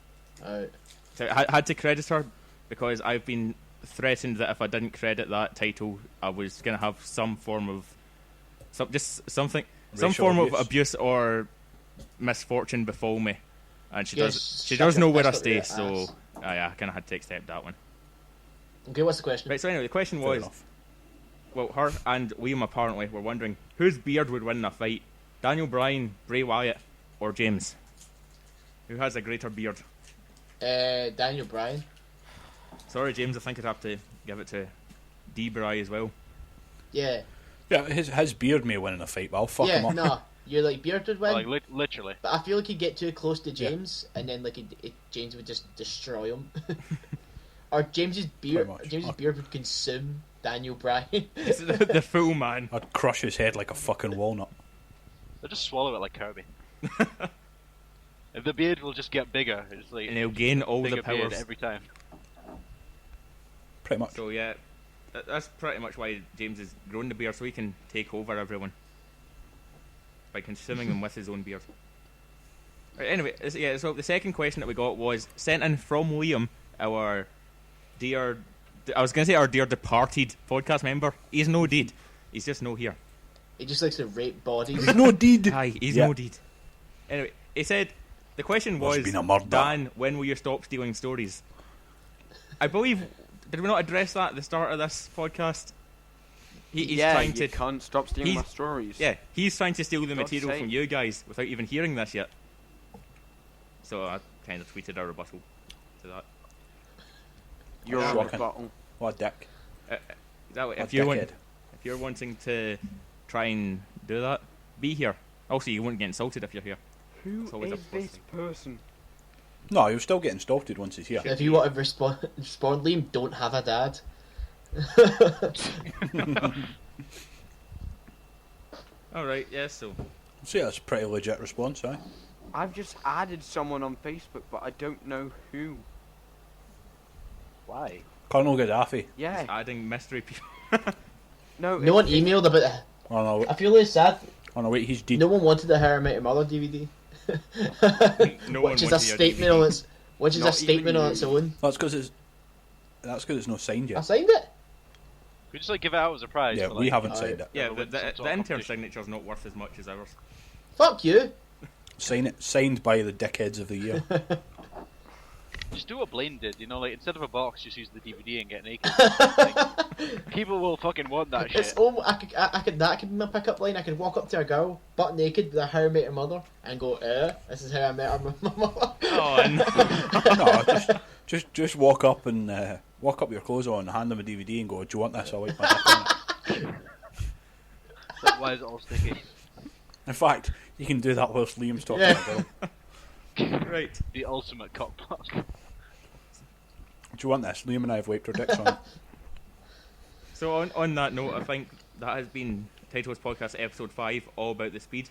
Alright. So I had to credit her because I've been threatened that if I didn't credit that title, I was going to have some form of some Racial form of abuse. abuse or misfortune befall me. And she Yes, does she shove does your know where I fist up stay, your so ass. I kind of had to accept that one. Okay, what's the question? Right. So anyway, the question Fair was, enough. well, her and Liam apparently were wondering whose beard would win in a fight: Daniel Bryan, Bray Wyatt, or James? Who has a greater beard? Daniel Bryan. Sorry, James. I think I'd have to give it to D. Bry as well. Yeah. Yeah, his beard may win in a fight, but I'll fuck him Yeah, up. no. You're like, beard would win. Like literally. But I feel like he'd get too close to James, and then like James would just destroy him. Or James's beard. Pretty much. James's beard would consume Daniel Bryan. It's the full man. I'd crush his head like a fucking walnut. They'll just swallow it like Kirby. The beard will just get bigger. It's like And he'll gain all bigger the beard powers. every time. Pretty much. So yeah, that's pretty much why James has grown the beard, so he can take over everyone by consuming them with his own beard. Right, anyway, so the second question that we got was sent in from Liam, our dear, I was going to say our dear departed podcast member. He's no deed. He's just no here. He just likes to rape bodies. No deed. Aye, he's Yeah. no deed. Anyway, he said the question Must was, been a murder. Dan, when will you stop stealing stories? I believe, did we not address that at the start of this podcast? He's trying you to. can't stop stealing my he's- stories. Yeah, he's trying to steal the God's material sake. from you guys without even hearing this yet. So I kind of tweeted a rebuttal to that. You're Yeah. a Shocking. rebuttal. What a dick. That way, A if dickhead. if you're wanting to try and do that, be here. Also, you won't get insulted if you're here. Who It's always a is plus this thing. person? No, he was still getting stalked once he's here. If you want to respond, Liam, don't have a dad. All right, yeah. So See, that's a pretty legit response, eh? I've just added someone on Facebook, but I don't know who. Why? Colonel Gaddafi. Yeah. adding mystery people. No. No one emailed about it. Oh no, I feel really sad. oh no, wait, he's dead. No one wanted the How I Met Your Mother DVD. No one which is wanted a your statement DVD. on its. Which is a Not statement even on you. its own. That's because it's not signed I yet. signed it. We just like give it out as a prize. Yeah, for, we like, haven't Aye. signed it. Yeah, We'll the, win some the, sort the of intern competition. signature's not worth as much as ours. Fuck you. Sign it. Signed by the dickheads of the year. Just do what Blaine did, you know, like instead of a box, just use the DVD and get naked. Like, people will fucking want that It's shit. that could be my pickup line. I could walk up to a girl, butt naked, with a How I Met Your Mother, and go, this is how I met her mother. Oh, no. No, just walk up and walk up with your clothes on, hand them a DVD, and go, "Do you want this? I'll wipe my dick on it." Like, why is it all sticky? In fact, you can do that whilst Liam's talking Yeah. to a girl. Right. The ultimate cockblock. Do you want this? Liam and I have wiped our dicks on it. So on that note, I think that has been Titleless Podcast episode 5, all about the speed.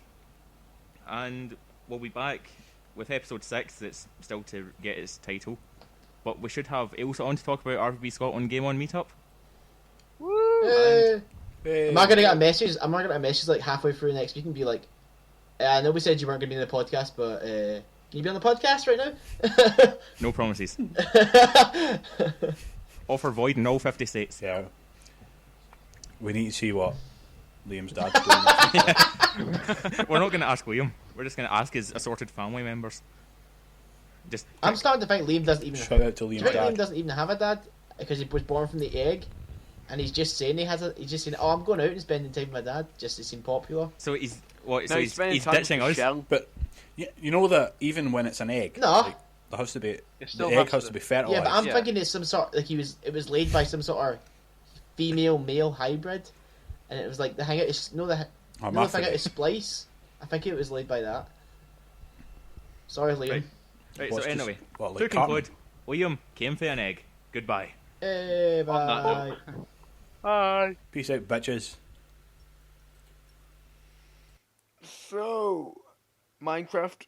And we'll be back with episode 6, that's still to get its title. But we should have Ailsa on to talk about RVB Scotland Game On Meetup. Am I gonna get a message? Am I gonna get a message like halfway through next week and be like, I know we said you weren't gonna be in the podcast, but can you be on the podcast right now? No promises. Offer void in all 50 states. Yeah. We need to see what Liam's dad's doing. We're not going to ask Liam. We're just going to ask his assorted family members. Just I'm starting to think Liam doesn't even. Shout out to Do you Liam's think Liam dad. doesn't even have a dad because he was born from the egg, and he's just saying he's just saying, oh, I'm going out and spending time with my dad just to seem popular. so he's what? No, So he's spending he's time ditching with us. Shell. But you know that even when it's an egg, No. like, there has to be It the still egg has to be Yeah, fertilized. but I'm Yeah. thinking it's some sort like it was laid by some sort of female male hybrid, and it was like the hang out is the thing out Hermaphrodite. is splice. I think it was laid by that. Sorry, Liam. Right. Right. What's So this- anyway, what, like to carton? conclude, Liam came for an egg. Goodbye. Hey, On that bye. note. Bye. Peace out, bitches. So, Minecraft